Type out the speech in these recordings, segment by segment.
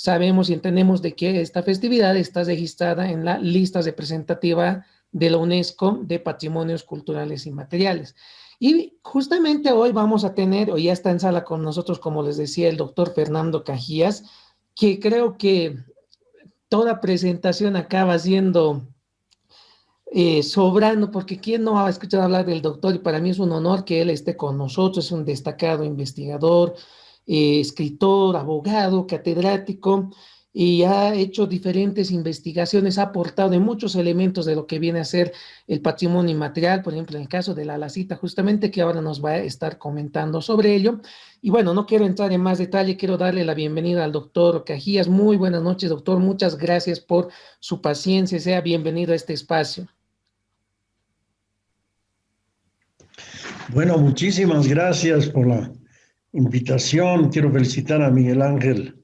sabemos y entendemos de que esta festividad está registrada en la lista representativa de la UNESCO de Patrimonios Culturales Inmateriales. Y justamente hoy vamos a tener, o ya está en sala con nosotros, como les decía, el doctor Fernando Cajías, que creo que toda presentación acaba siendo sobrando, porque ¿quién no ha escuchado hablar del doctor? Y para mí es un honor que él esté con nosotros, es un destacado investigador, escritor, abogado, catedrático, y ha hecho diferentes investigaciones, ha aportado en muchos elementos de lo que viene a ser el patrimonio inmaterial, por ejemplo, en el caso de la Lacita, justamente, que ahora nos va a estar comentando sobre ello. Y bueno, no quiero entrar en más detalle, quiero darle la bienvenida al doctor Cajías. Muy buenas noches, doctor, muchas gracias por su paciencia, sea bienvenido a este espacio. Bueno, muchísimas gracias por la invitación. Quiero felicitar a Miguel Ángel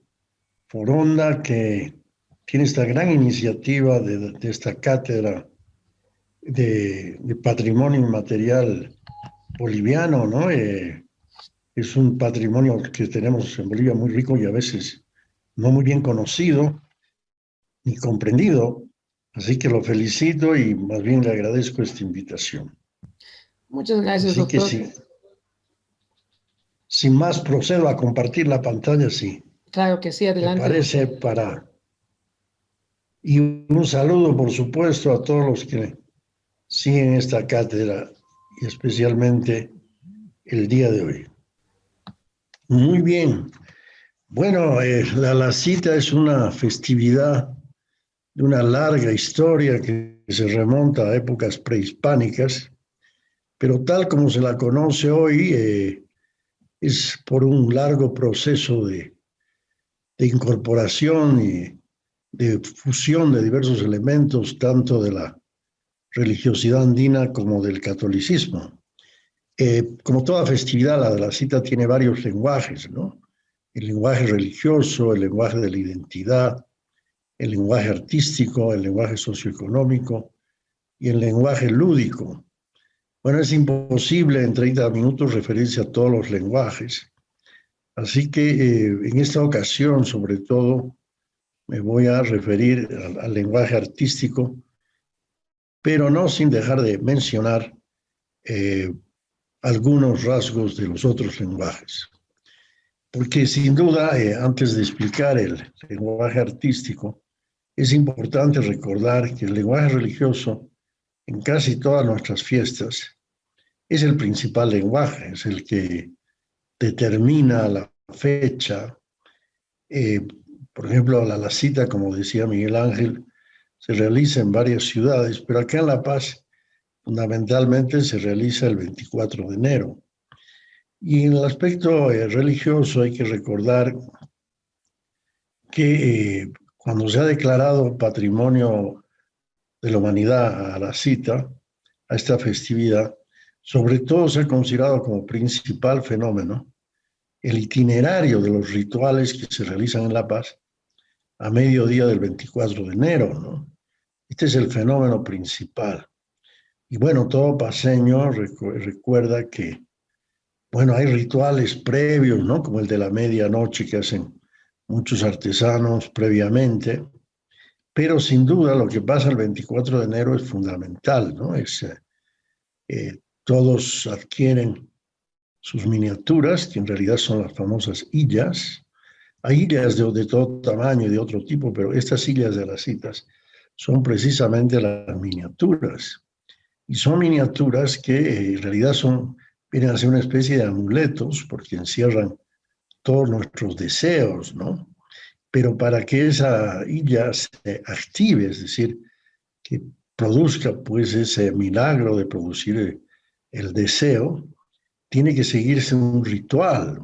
Foronda, que tiene esta gran iniciativa de esta cátedra de patrimonio inmaterial boliviano, ¿no? Es un patrimonio que tenemos en Bolivia muy rico y a veces no muy bien conocido ni comprendido. Así que lo felicito y más bien le agradezco esta invitación. Muchas gracias, Así que doctor. sí, sin más procedo a compartir la pantalla, sí. Claro que sí, Me adelante, parece doctor. Y un saludo, por supuesto, a todos los que siguen esta cátedra y especialmente el día de hoy. Muy bien. Bueno, la cita es una festividad de una larga historia que se remonta a épocas prehispánicas, pero tal como se la conoce hoy, es por un largo proceso de incorporación y de fusión de diversos elementos, tanto de la religiosidad andina como del catolicismo. Como toda festividad, la de la cita tiene varios lenguajes, ¿no? El lenguaje religioso, el lenguaje de la identidad, el lenguaje artístico, el lenguaje socioeconómico y el lenguaje lúdico. Bueno, es imposible en 30 minutos referirse a todos los lenguajes, así que en esta ocasión, sobre todo, me voy a referir al lenguaje artístico, pero no sin dejar de mencionar eh, algunos rasgos de los otros lenguajes. Porque sin duda, antes de explicar el lenguaje artístico, es importante recordar que el lenguaje religioso en casi todas nuestras fiestas es el principal lenguaje, es el que determina la fecha. Eh, por ejemplo, la cita, como decía Miguel Ángel, se realiza en varias ciudades, pero acá en La Paz fundamentalmente se realiza el 24 de enero. Y en el aspecto religioso hay que recordar que cuando se ha declarado patrimonio de la humanidad a la cita, a esta festividad, sobre todo se ha considerado como principal fenómeno el itinerario de los rituales que se realizan en La Paz a mediodía del 24 de enero, ¿no? Este es el fenómeno principal. Y bueno, todo paseño recuerda que, bueno, hay rituales previos, ¿no? Como el de la medianoche que hacen muchos artesanos previamente, pero sin duda lo que pasa el 24 de enero es fundamental, ¿no? Todos adquieren sus miniaturas, que en realidad son las famosas illas. Hay illas de todo tamaño y de otro tipo, pero estas illas de las citas son precisamente las miniaturas. Y son miniaturas que en realidad vienen a ser una especie de amuletos porque encierran todos nuestros deseos, ¿no? Pero para que esa illa se active, es decir, que produzca pues ese milagro de producir el deseo, tiene que seguirse un ritual.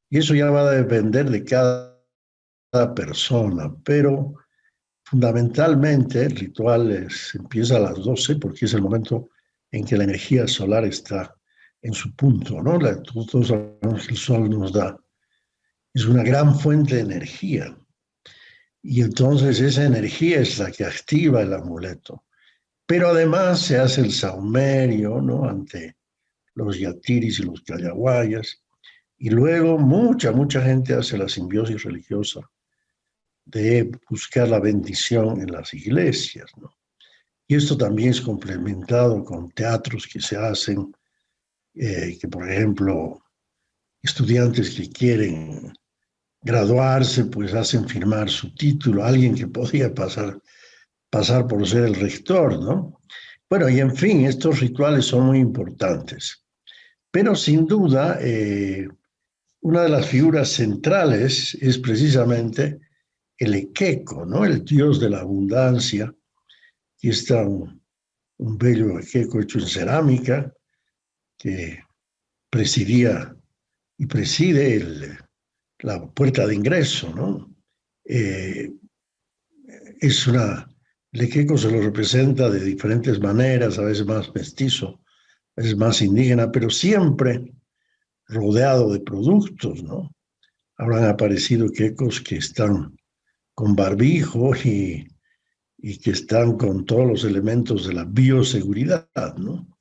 Y eso ya va a depender de cada persona, pero fundamentalmente el ritual empieza a las 12 porque es el momento en que la energía solar está en su punto, ¿no? Todos sabemos que el sol es una gran fuente de energía. Y entonces esa energía es la que activa el amuleto. Pero además se hace el saumerio, ¿no? Ante los yatiris y los callahuayas. Y luego mucha gente hace la simbiosis religiosa de buscar la bendición en las iglesias, ¿no? Y esto también es complementado con teatros que se hacen, que por ejemplo, estudiantes que quieren graduarse, pues hacen firmar su título, alguien que podía pasar por ser el rector, ¿no? Bueno, y en fin, estos rituales son muy importantes. Pero sin duda, una de las figuras centrales es precisamente el Ekeko, ¿no? El dios de la abundancia. Aquí está un bello Ekeko hecho en cerámica que presidía y preside la puerta de ingreso, ¿no? Eh, es el Ekeko se lo representa de diferentes maneras, a veces más mestizo, a veces más indígena, pero siempre rodeado de productos, ¿no? Habrán aparecido quecos que están con barbijo y que están con todos los elementos de la bioseguridad, ¿no?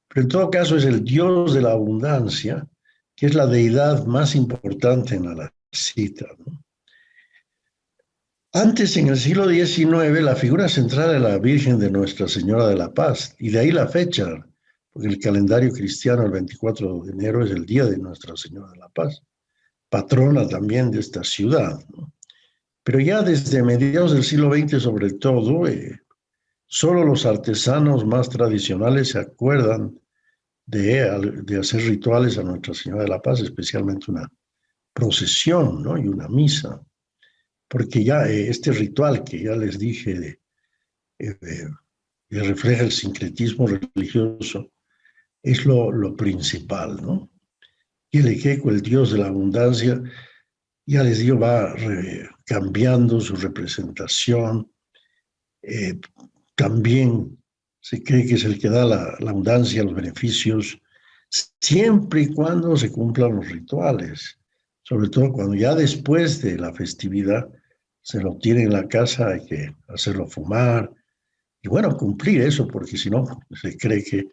Pero en todo caso es el dios de la abundancia, que es la deidad más importante en la cita, ¿no? Antes, en el siglo XIX, la figura central era la Virgen de Nuestra Señora de la Paz, y de ahí la fecha, porque el calendario cristiano, el 24 de enero, es el día de Nuestra Señora de la Paz, patrona también de esta ciudad, ¿no? Pero ya desde mediados del siglo XX, sobre todo, solo los artesanos más tradicionales se acuerdan de hacer rituales a Nuestra Señora de la Paz, especialmente una procesión, ¿no? Y una misa, porque ya este ritual que ya les dije que refleja el sincretismo religioso es lo principal, ¿no? Y el Ekeko, el dios de la abundancia, ya les digo, va cambiando su representación. También se cree que es el que da la abundancia, los beneficios, siempre y cuando se cumplan los rituales. Sobre todo cuando ya después de la festividad se lo tiene en la casa, hay que hacerlo fumar. Y bueno, cumplir eso, porque si no, se cree que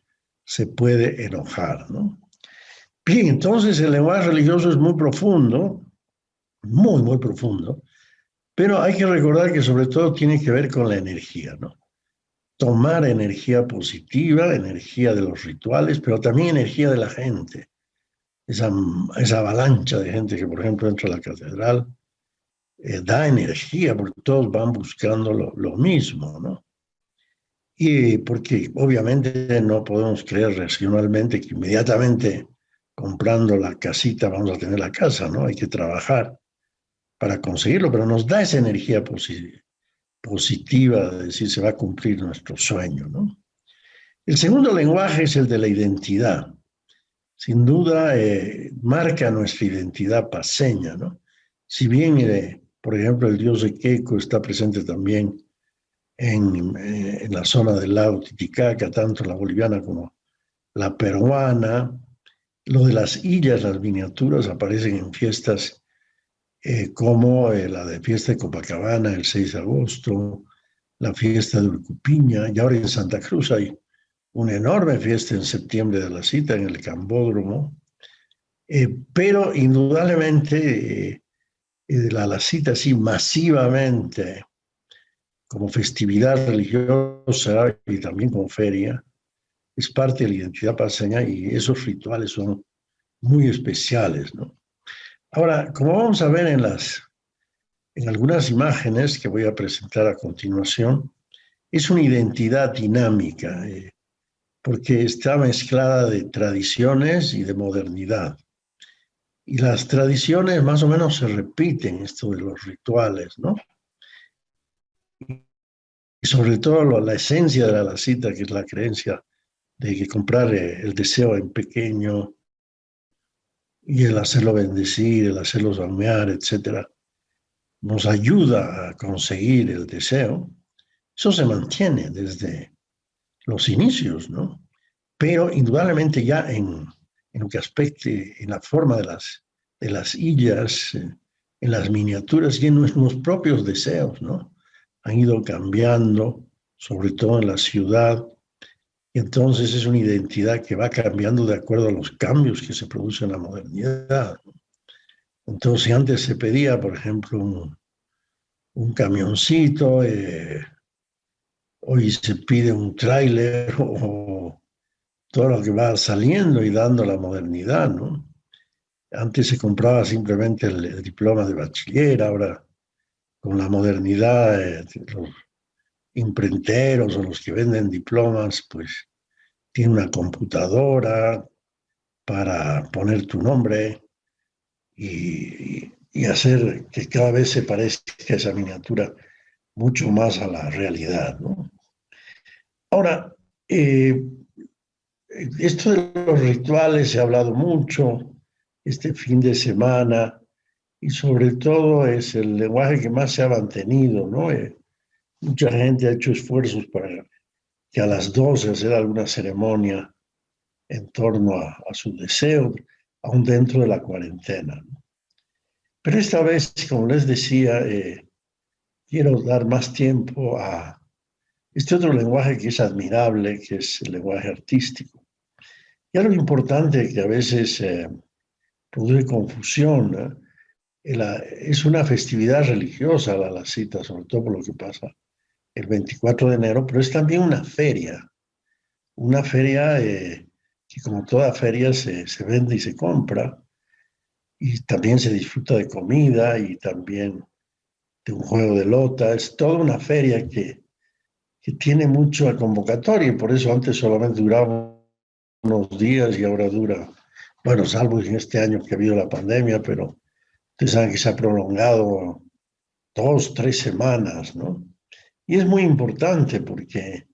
se puede enojar, ¿no? Bien, entonces el lenguaje religioso es muy profundo, muy, muy profundo, pero hay que recordar que sobre todo tiene que ver con la energía, ¿no? Tomar energía positiva, energía de los rituales, pero también energía de la gente. Esa avalancha de gente que, por ejemplo, entra a la catedral, da energía porque todos van buscando lo mismo, ¿no? Y porque obviamente no podemos creer racionalmente que inmediatamente comprando la casita vamos a tener la casa, ¿no? Hay que trabajar para conseguirlo, pero nos da esa energía positiva de decir se va a cumplir nuestro sueño, ¿no? El segundo lenguaje es el de la identidad. Sin duda, marca nuestra identidad paceña, ¿no? Si bien, por ejemplo, el dios de Queco está presente también en la zona del lago Titicaca, tanto la boliviana como la peruana, lo de las illas, las miniaturas, aparecen en fiestas como la de fiesta de Copacabana el 6 de agosto, la fiesta de Urcupiña, y ahora en Santa Cruz hay una enorme fiesta en septiembre de la cita en el Cambódromo, pero indudablemente la cita sí masivamente como festividad religiosa y también como feria, es parte de la identidad paseña y esos rituales son muy especiales, ¿no? Ahora, como vamos a ver en algunas imágenes que voy a presentar a continuación, es una identidad dinámica, porque está mezclada de tradiciones y de modernidad. Y las tradiciones más o menos se repiten, esto de los rituales, ¿no? Y sobre todo la esencia de la cita, que es la creencia de que comprar el deseo en pequeño y el hacerlo bendecir, el hacerlo salmear, etcétera, nos ayuda a conseguir el deseo. Eso se mantiene desde los inicios, ¿no? Pero indudablemente ya en lo que aspecte, en la forma de las illas, en las miniaturas y en nuestros propios deseos, ¿no? Han ido cambiando, sobre todo en la ciudad, y entonces es una identidad que va cambiando de acuerdo a los cambios que se producen en la modernidad. Entonces antes se pedía, por ejemplo, un camioncito, hoy se pide un tráiler o todo lo que va saliendo y dando la modernidad, ¿no? Antes se compraba simplemente el diploma de bachiller, ahora con la modernidad, los imprenteros o los que venden diplomas, pues tienen una computadora para poner tu nombre y hacer que cada vez se parezca esa miniatura mucho más a la realidad, ¿no? Ahora, esto de los rituales se ha hablado mucho este fin de semana y sobre todo es el lenguaje que más se ha mantenido, ¿no? Mucha gente ha hecho esfuerzos para que a las 12 hacer alguna ceremonia en torno a su deseo, aún dentro de la cuarentena, ¿no? Pero esta vez, como les decía, quiero dar más tiempo a este otro lenguaje que es admirable, que es el lenguaje artístico. Y algo importante que a veces produce confusión, ¿no? Es una festividad religiosa la cita, sobre todo por lo que pasa el 24 de enero, pero es también una feria que como toda feria se vende y se compra, y también se disfruta de comida y también de un juego de lota. Es toda una feria que tiene mucha convocatoria y por eso antes solamente duraba unos días y ahora dura, bueno, salvo en este año que ha habido la pandemia, pero ustedes saben que se ha prolongado 2, 3 semanas, ¿no? Y es muy importante porque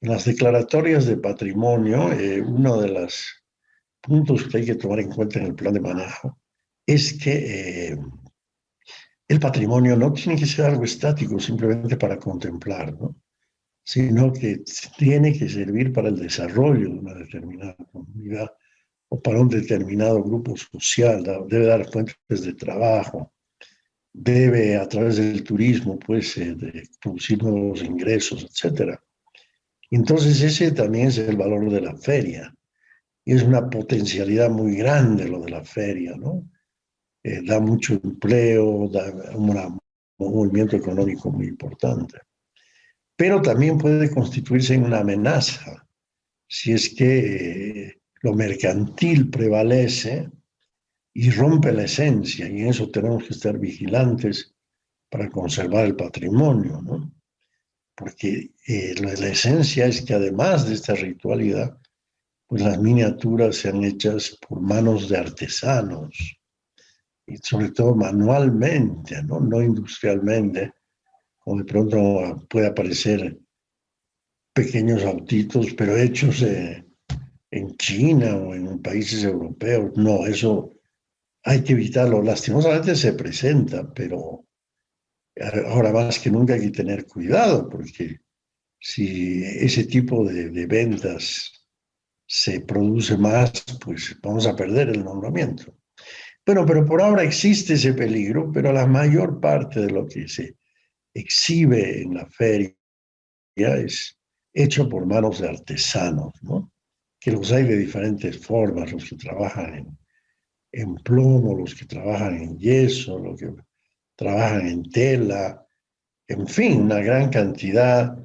en las declaratorias de patrimonio, uno de los puntos que hay que tomar en cuenta en el plan de manejo es que el patrimonio no tiene que ser algo estático simplemente para contemplar, ¿no? Sino que tiene que servir para el desarrollo de una determinada comunidad o para un determinado grupo social, debe dar fuentes de trabajo, debe a través del turismo pues de producir nuevos ingresos, etcétera. Entonces ese también es el valor de la feria y es una potencialidad muy grande lo de la feria, ¿no? Da mucho empleo, da un movimiento económico muy importante, pero también puede constituirse en una amenaza si es que lo mercantil prevalece y rompe la esencia, y en eso tenemos que estar vigilantes para conservar el patrimonio, ¿no? Porque la esencia es que además de esta ritualidad, pues las miniaturas sean hechas por manos de artesanos, y sobre todo manualmente, ¿no? No industrialmente, o de pronto puede aparecer pequeños autitos, pero hechos en China o en países europeos. No, eso hay que evitarlo. Lastimosamente se presenta, pero ahora más que nunca hay que tener cuidado, porque si ese tipo de ventas se produce más, pues vamos a perder el nombramiento. Bueno, pero por ahora existe ese peligro, pero la mayor parte de lo que se exhibe en la feria es hecho por manos de artesanos, ¿no? Que los hay de diferentes formas, los que trabajan en plomo, los que trabajan en yeso, los que trabajan en tela, en fin, una gran cantidad.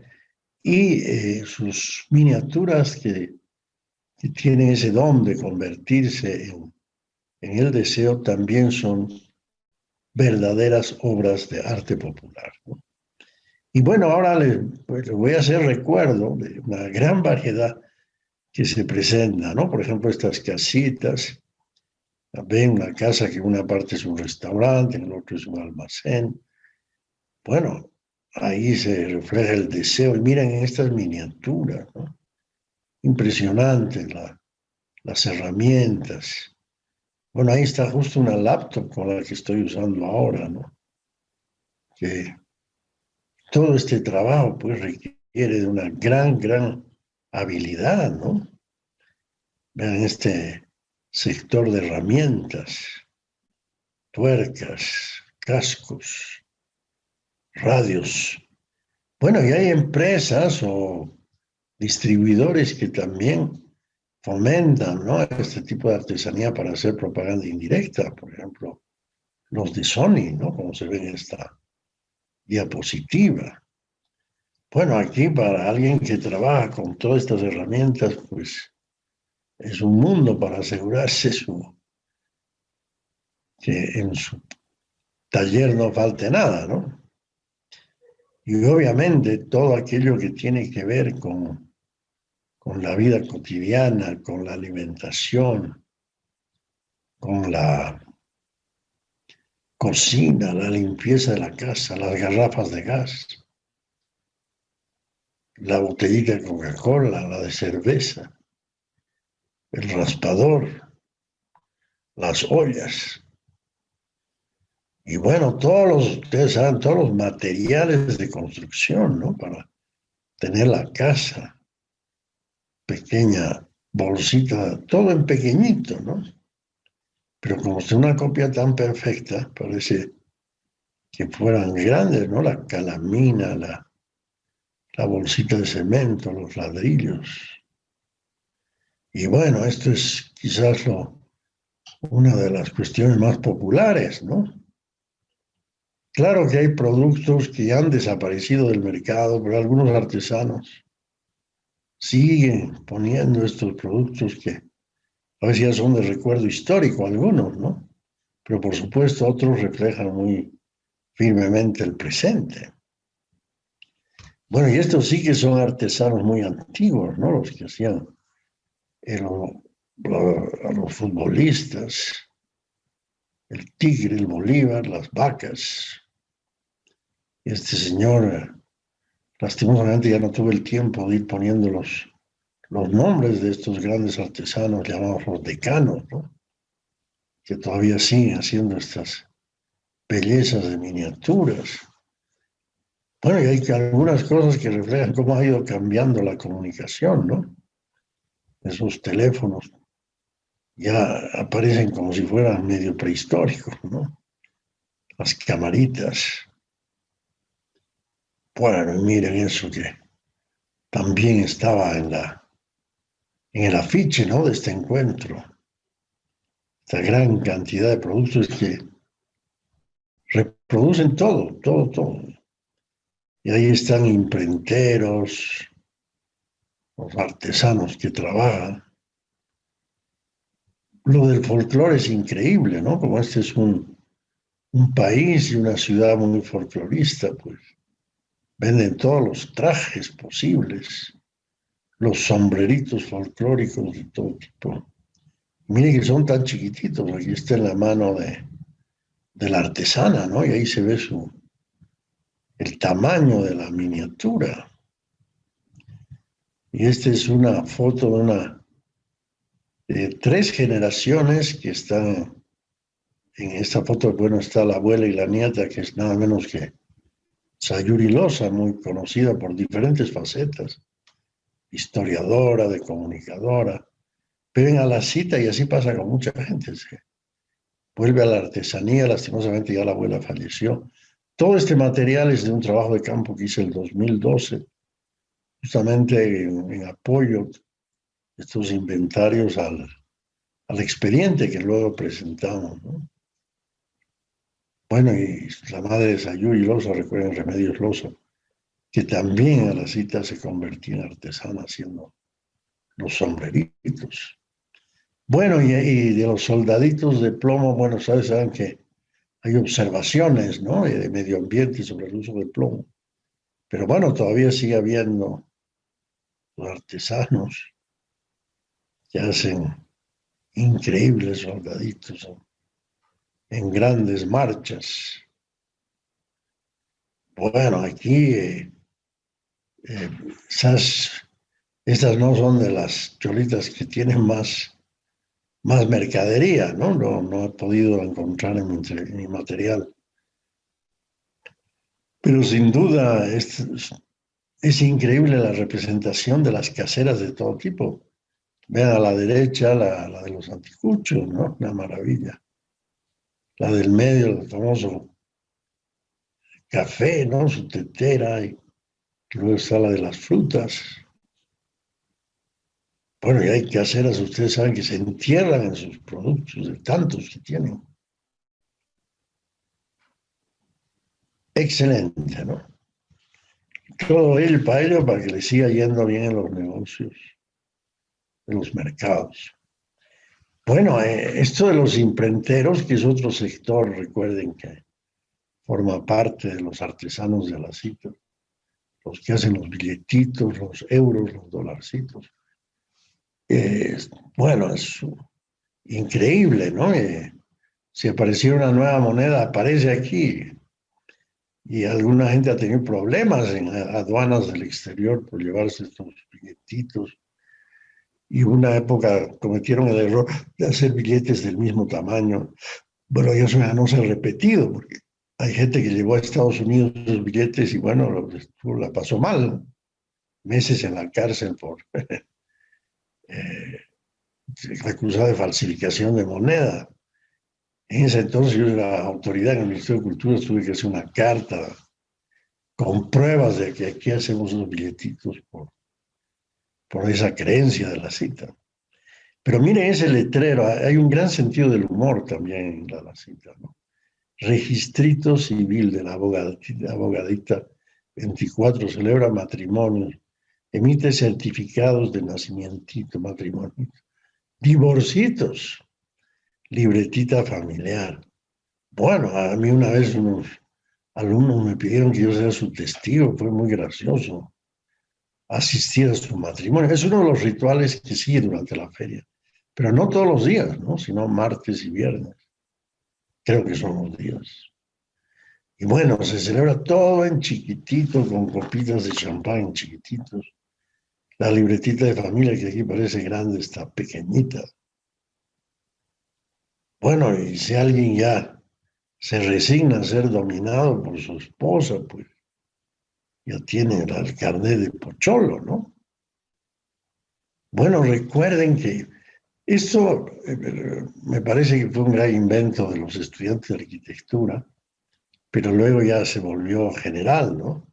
Y sus miniaturas que tienen ese don de convertirse en el deseo también son verdaderas obras de arte popular, ¿no? Y bueno, ahora pues, les voy a hacer recuerdo de una gran variedad que se presenta, ¿no? Por ejemplo, estas casitas. Ven una casa que en una parte es un restaurante, en el otro es un almacén. Bueno, ahí se refleja el deseo. Y miren en estas miniaturas, ¿no? Impresionantes las herramientas. Bueno, ahí está justo una laptop con la que estoy usando ahora, ¿no? Que todo este trabajo pues requiere de una gran habilidad, ¿no? Vean este sector de herramientas, tuercas, cascos, radios. Bueno, y hay empresas o distribuidores que también fomentan, ¿no? Este tipo de artesanía para hacer propaganda indirecta, por ejemplo, los de Sony, ¿no? Como se ve en esta diapositiva. Bueno, aquí para alguien que trabaja con todas estas herramientas, pues es un mundo para asegurarse que en su taller no falte nada, ¿no? Y obviamente todo aquello que tiene que ver con la vida cotidiana, con la alimentación, con la cocina, la limpieza de la casa, las garrafas de gas, la botellita de Coca-Cola, la de cerveza, el raspador, las ollas. Y bueno, ustedes saben, todos los materiales de construcción, ¿no? Para tener la casa, pequeña bolsita, todo en pequeñito, ¿no? Pero como es una copia tan perfecta, parece que fueran grandes, ¿no? La calamina, la bolsita de cemento, los ladrillos. Y bueno, esto es quizás una de las cuestiones más populares, ¿no? Claro que hay productos que han desaparecido del mercado, pero algunos artesanos siguen poniendo estos productos que a veces ya son de recuerdo histórico, algunos, ¿no? Pero por supuesto otros reflejan muy firmemente el presente. Bueno, y estos sí que son artesanos muy antiguos, ¿no? Los que hacían a los futbolistas, el tigre, el Bolívar, las vacas. Este señor, lastimosamente ya no tuve el tiempo de ir poniendo los nombres de estos grandes artesanos llamados los decanos, ¿no? Que todavía siguen haciendo estas bellezas de miniaturas. Bueno, y hay algunas cosas que reflejan cómo ha ido cambiando la comunicación, ¿no? Esos teléfonos ya aparecen como si fueran medio prehistóricos, ¿no? Las camaritas. Bueno, y miren eso que también estaba en el afiche, ¿no? De este encuentro. Esta gran cantidad de productos que reproducen todo, todo, todo. Y ahí están imprenteros, los artesanos que trabajan. Lo del folclore es increíble, ¿no? Como este es un país y una ciudad muy folclorista, pues venden todos los trajes posibles, los sombreritos folclóricos de todo tipo. Miren que son tan chiquititos, aquí está en la mano de la artesana, ¿no? Y ahí se ve el tamaño de la miniatura. Y esta es una foto de tres generaciones que están en esta foto. Bueno, está la abuela y la nieta, que es nada menos que Sayuri Loza, muy conocida por diferentes facetas, historiadora, de comunicadora. Ven a la cita y así pasa con mucha gente. Se vuelve a la artesanía, lastimosamente ya la abuela falleció. Todo este material es de un trabajo de campo que hice en el 2012, justamente en apoyo de estos inventarios al expediente que luego presentamos, ¿no? Bueno, y la madre de Sayuri Loza, recuerden Remedios Loza, que también a la cita se convertía en artesana haciendo los sombreritos. Bueno, y de los soldaditos de plomo, bueno, saben que hay observaciones, ¿no? De medio ambiente sobre el uso del plomo. Pero bueno, todavía sigue habiendo los artesanos que hacen increíbles soldaditos en grandes marchas. Bueno, aquí eh, esas, estas no son de las cholitas que tienen más mercadería, ¿no? No he podido encontrar en mi material. Pero sin duda es increíble la representación de las caseras de todo tipo. Vean a la derecha la de los anticuchos, ¿no? Una maravilla. La del medio, el famoso café, ¿no? Su tetera, y luego está la de las frutas. Bueno, y hay caseras, ustedes saben que se entierran en sus productos, de tantos que tienen. excelente, ¿no? Todo ello para que le siga yendo bien en los negocios, en los mercados. Bueno, esto de los imprenteros, que es otro sector, recuerden que forma parte de los artesanos de la cita, los que hacen los billetitos, los euros, los dolarcitos. Eh, bueno, es increíble, ¿no? Si apareciera una nueva moneda, aparece aquí. Y alguna gente ha tenido problemas en aduanas del exterior por llevarse estos billetitos. Y una época cometieron el error de hacer billetes del mismo tamaño. Bueno, eso ya no se ha repetido, porque hay gente que llevó a Estados Unidos esos billetes y bueno, la pasó mal. Meses en la cárcel por acusada de falsificación de moneda. En ese entonces yo era autoridad en el Ministerio de Cultura, tuve que hacer una carta con pruebas de que aquí hacemos los billetitos por esa creencia de la cita. Pero miren ese letrero, hay un gran sentido del humor también en la cita, ¿no? Registrito civil de la abogadita 24 celebra matrimonios, emite certificados de nacimiento, matrimonio, divorcitos, libretita familiar. Bueno, a mí una vez unos alumnos me pidieron que yo sea su testigo, fue muy gracioso asistir a su matrimonio. Es uno de los rituales que sigue durante la feria, pero no todos los días, ¿no? Sino martes y viernes. Creo que son los días. Y bueno, se celebra todo en chiquitito, con copitas de champán chiquititos. La libretita de familia, que aquí parece grande, está pequeñita. Bueno, y si alguien ya se resigna a ser dominado por su esposa, pues ya tiene el carnet de pocholo, ¿no? Bueno, recuerden que esto me parece que fue un gran invento de los estudiantes de arquitectura, pero luego ya se volvió general, ¿no?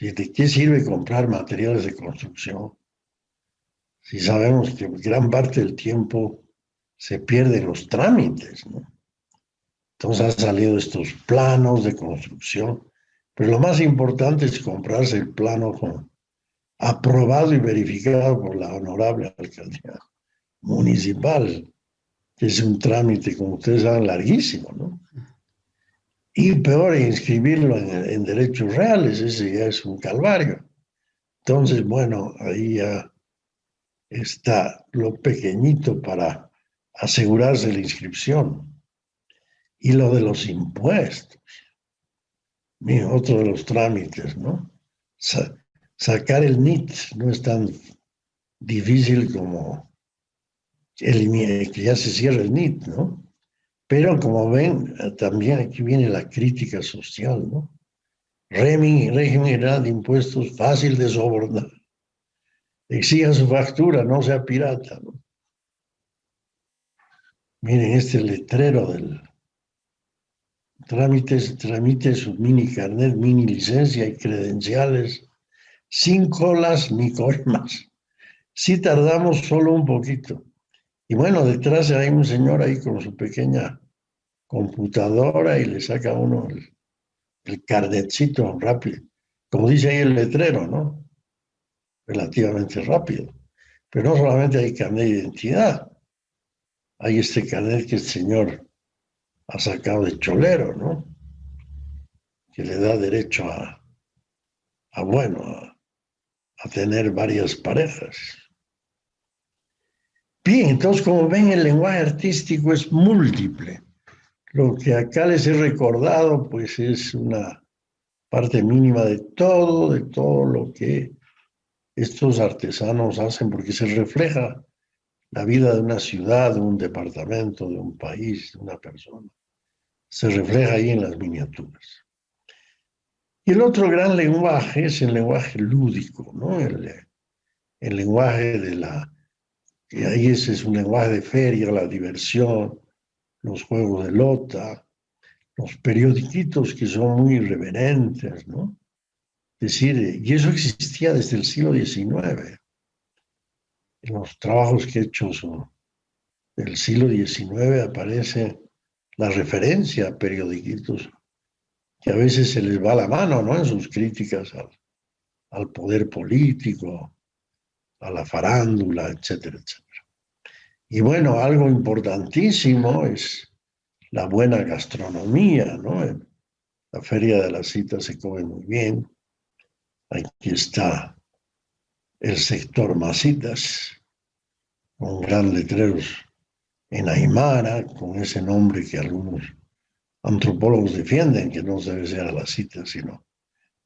¿De qué sirve comprar materiales de construcción si sabemos que gran parte del tiempo se pierden los trámites, ¿no? Entonces han salido estos planos de construcción, pero lo más importante es comprarse el plano aprobado y verificado por la honorable alcaldía municipal, que es un trámite, como ustedes saben, larguísimo, ¿no? Y peor, inscribirlo en derechos reales, ese ya es un calvario. Entonces, bueno, ahí ya está lo pequeñito para asegurarse la inscripción. Y lo de los impuestos, mira, otro de los trámites, ¿no? Sacar el NIT no es tan difícil como que ya se cierre el NIT, ¿no? Pero como ven, también aquí viene la crítica social, ¿no? Régimen general de impuestos fácil de sobornar. Exija su factura, no sea pirata, ¿no? Miren este letrero del tramite su mini carnet, mini licencia y credenciales, sin colas ni coimas. Sí tardamos solo un poquito. Y bueno, detrás hay un señor ahí con su pequeña computadora y le saca uno el carnetcito rápido. Como dice ahí el letrero, ¿no? Relativamente rápido. Pero no solamente hay carnet de identidad, hay este carnet que el señor ha sacado de cholero, ¿no? Que le da derecho bueno, a tener varias parejas. Bien, entonces como ven, el lenguaje artístico es múltiple. Lo que acá les he recordado, pues es una parte mínima de todo lo que estos artesanos hacen, porque se refleja la vida de una ciudad, de un departamento, de un país, de una persona. Se refleja ahí en las miniaturas. Y el otro gran lenguaje es el lenguaje lúdico, ¿no? El lenguaje que ahí ese es un lenguaje de feria, la diversión, los juegos de lota, los periodiquitos que son muy irreverentes, ¿no? Es decir, y eso existía desde el siglo XIX. En los trabajos que he hecho del siglo XIX aparece la referencia a periodiquitos que a veces se les va la mano, ¿no? En sus críticas al poder político, a la farándula, etcétera, etcétera. Y bueno, algo importantísimo es la buena gastronomía, ¿no? En la Feria de la Cita se come muy bien. Aquí está el sector Masitas, con grandes letreros en Aymara, con ese nombre que algunos antropólogos defienden, que no debe ser la cita, sino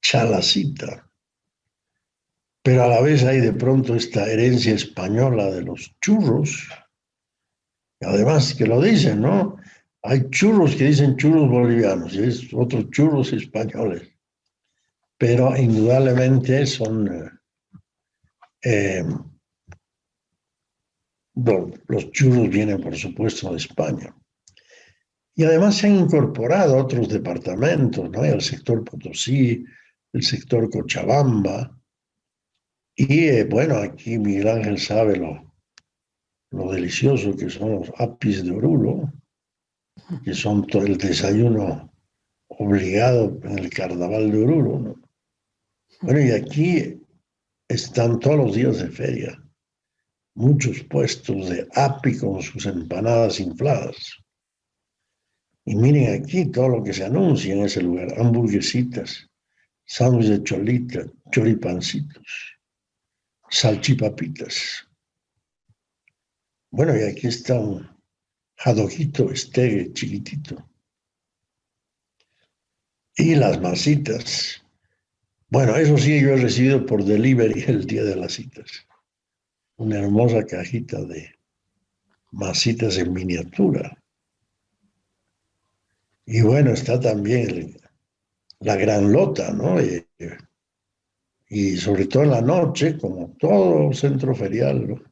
Chalacita. Pero a la vez hay de pronto esta herencia española de los churros, además que lo dicen, ¿no? Hay churros que dicen churros bolivianos y es otros churros españoles, pero indudablemente son los churros vienen por supuesto de España. Y además se han incorporado otros departamentos, ¿no? El sector Potosí, el sector Cochabamba. Y bueno, aquí Miguel Ángel sabe lo delicioso que son los apis de Oruro, que son todo el desayuno obligado en el carnaval de Oruro, ¿no? Bueno, y aquí están todos los días de feria, muchos puestos de api con sus empanadas infladas. Y miren aquí todo lo que se anuncia en ese lugar, hamburguesitas, sándwich de cholita, choripancitos, salchipapitas. Bueno, y aquí está un jadojito estegue chiquitito. Y las masitas. Bueno, eso sí, yo he recibido por delivery el día de las citas. Una hermosa cajita de masitas en miniatura. Y bueno, está también la gran lota, ¿no? Y sobre todo en la noche, como todo centro ferial, ¿no?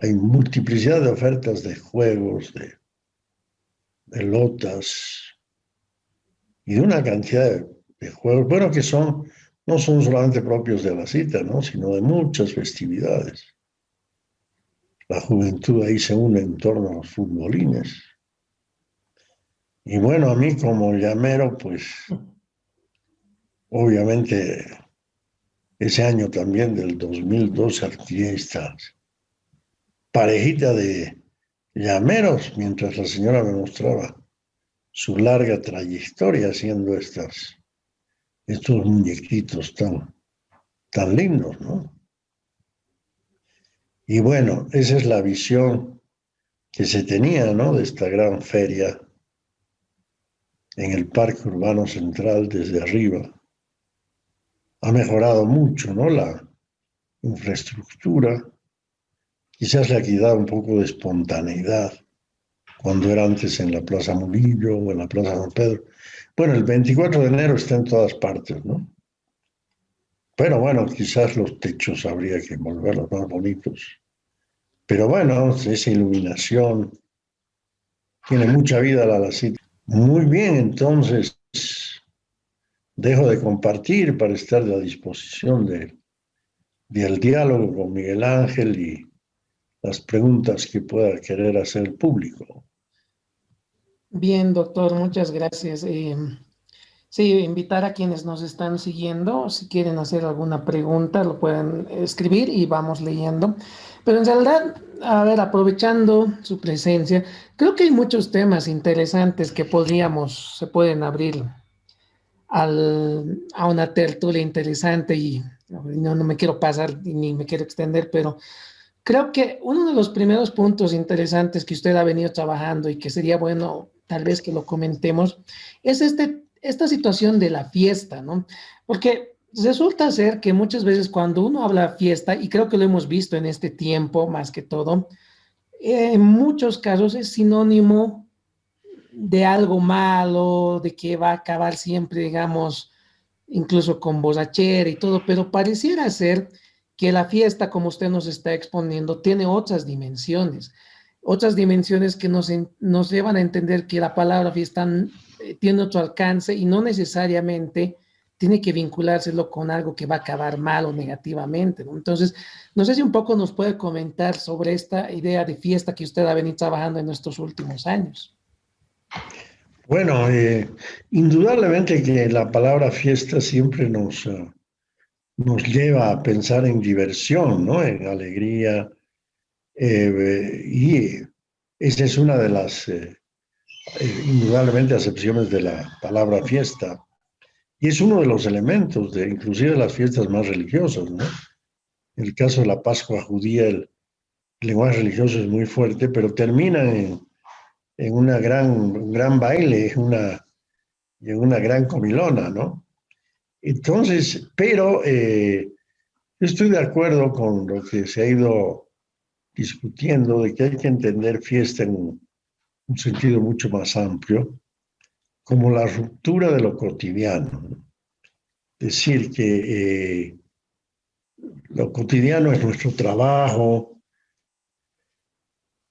Hay multiplicidad de ofertas de juegos, de lotas y de una cantidad de juegos, bueno, que no son solamente propios de la cita, ¿no? Sino de muchas festividades. La juventud ahí se une en torno a los futbolines. Y bueno, a mí como llamero, pues obviamente ese año también del 2002 adquirí esta parejita de llameros, mientras la señora me mostraba su larga trayectoria haciendo estos muñequitos tan lindos, ¿no? Y bueno, esa es la visión que se tenía, ¿no? De esta gran feria en el Parque Urbano Central desde arriba. Ha mejorado mucho, ¿no? La infraestructura. Quizás le ha quitado un poco de espontaneidad cuando era antes en la Plaza Murillo o en la Plaza San Pedro. Bueno, el 24 de enero está en todas partes, ¿no? Pero bueno, quizás los techos habría que volverlos más bonitos. Pero bueno, esa iluminación tiene mucha vida la cita. Muy bien, entonces dejo de compartir para estar a la disposición del diálogo con Miguel Ángel y las preguntas que pueda querer hacer el público. Bien, doctor, muchas gracias. Sí, invitar a quienes nos están siguiendo, si quieren hacer alguna pregunta, lo pueden escribir y vamos leyendo. Pero en realidad, a ver, aprovechando su presencia, creo que hay muchos temas interesantes que se pueden abrir a una tertulia interesante y no me quiero pasar ni me quiero extender, pero creo que uno de los primeros puntos interesantes que usted ha venido trabajando y que sería bueno tal vez que lo comentemos es esta situación de la fiesta, ¿no? Porque resulta ser que muchas veces cuando uno habla fiesta, y creo que lo hemos visto en este tiempo más que todo, en muchos casos es sinónimo de algo malo, de que va a acabar siempre, digamos, incluso con borrachera y todo, pero pareciera ser que la fiesta, como usted nos está exponiendo, tiene otras dimensiones que nos llevan a entender que la palabra fiesta tiene otro alcance y no necesariamente tiene que vinculárselo con algo que va a acabar mal o negativamente, ¿no? Entonces, no sé si un poco nos puede comentar sobre esta idea de fiesta que usted ha venido trabajando en estos últimos años. Bueno, indudablemente que la palabra fiesta siempre nos lleva a pensar en diversión, ¿no? En alegría, y esa es una de las, indudablemente, acepciones de la palabra fiesta. Y es uno de los elementos de, inclusive, las fiestas más religiosas, ¿no? En el caso de la Pascua judía, el lenguaje religioso es muy fuerte, pero termina en un gran baile, en una gran comilona, ¿no? Entonces, pero yo estoy de acuerdo con lo que se ha ido discutiendo de que hay que entender fiesta en un sentido mucho más amplio, como la ruptura de lo cotidiano, ¿no? Decir que lo cotidiano es nuestro trabajo,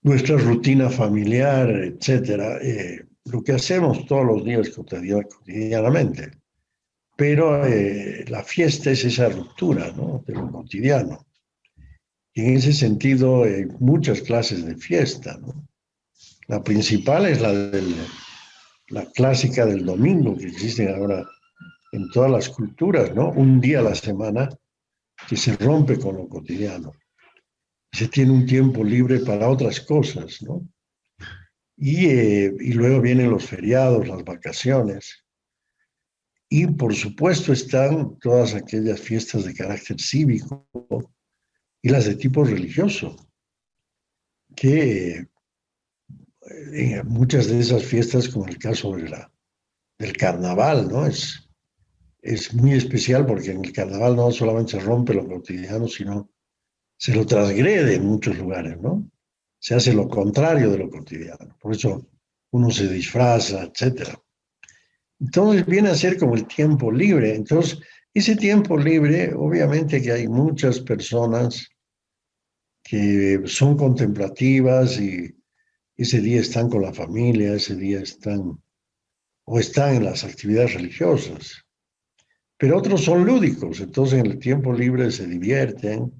nuestra rutina familiar, etcétera, lo que hacemos todos los días cotidianamente. Pero la fiesta es esa ruptura, ¿no? De lo cotidiano. Y en ese sentido, hay muchas clases de fiesta, ¿no? La principal es la clásica del domingo, que existe ahora en todas las culturas, ¿no? Un día a la semana que se rompe con lo cotidiano. Se tiene un tiempo libre para otras cosas, ¿no? Y luego vienen los feriados, las vacaciones. Y por supuesto están todas aquellas fiestas de carácter cívico y las de tipo religioso, que muchas de esas fiestas, como el caso del carnaval, ¿no? Es muy especial porque en el carnaval no solamente se rompe lo cotidiano, sino se lo transgrede en muchos lugares, ¿no? Se hace lo contrario de lo cotidiano. Por eso uno se disfraza, etcétera. Entonces viene a ser como el tiempo libre. Entonces, ese tiempo libre, obviamente que hay muchas personas que son contemplativas y ese día están con la familia, ese día están o están en las actividades religiosas. Pero otros son lúdicos, entonces en el tiempo libre se divierten,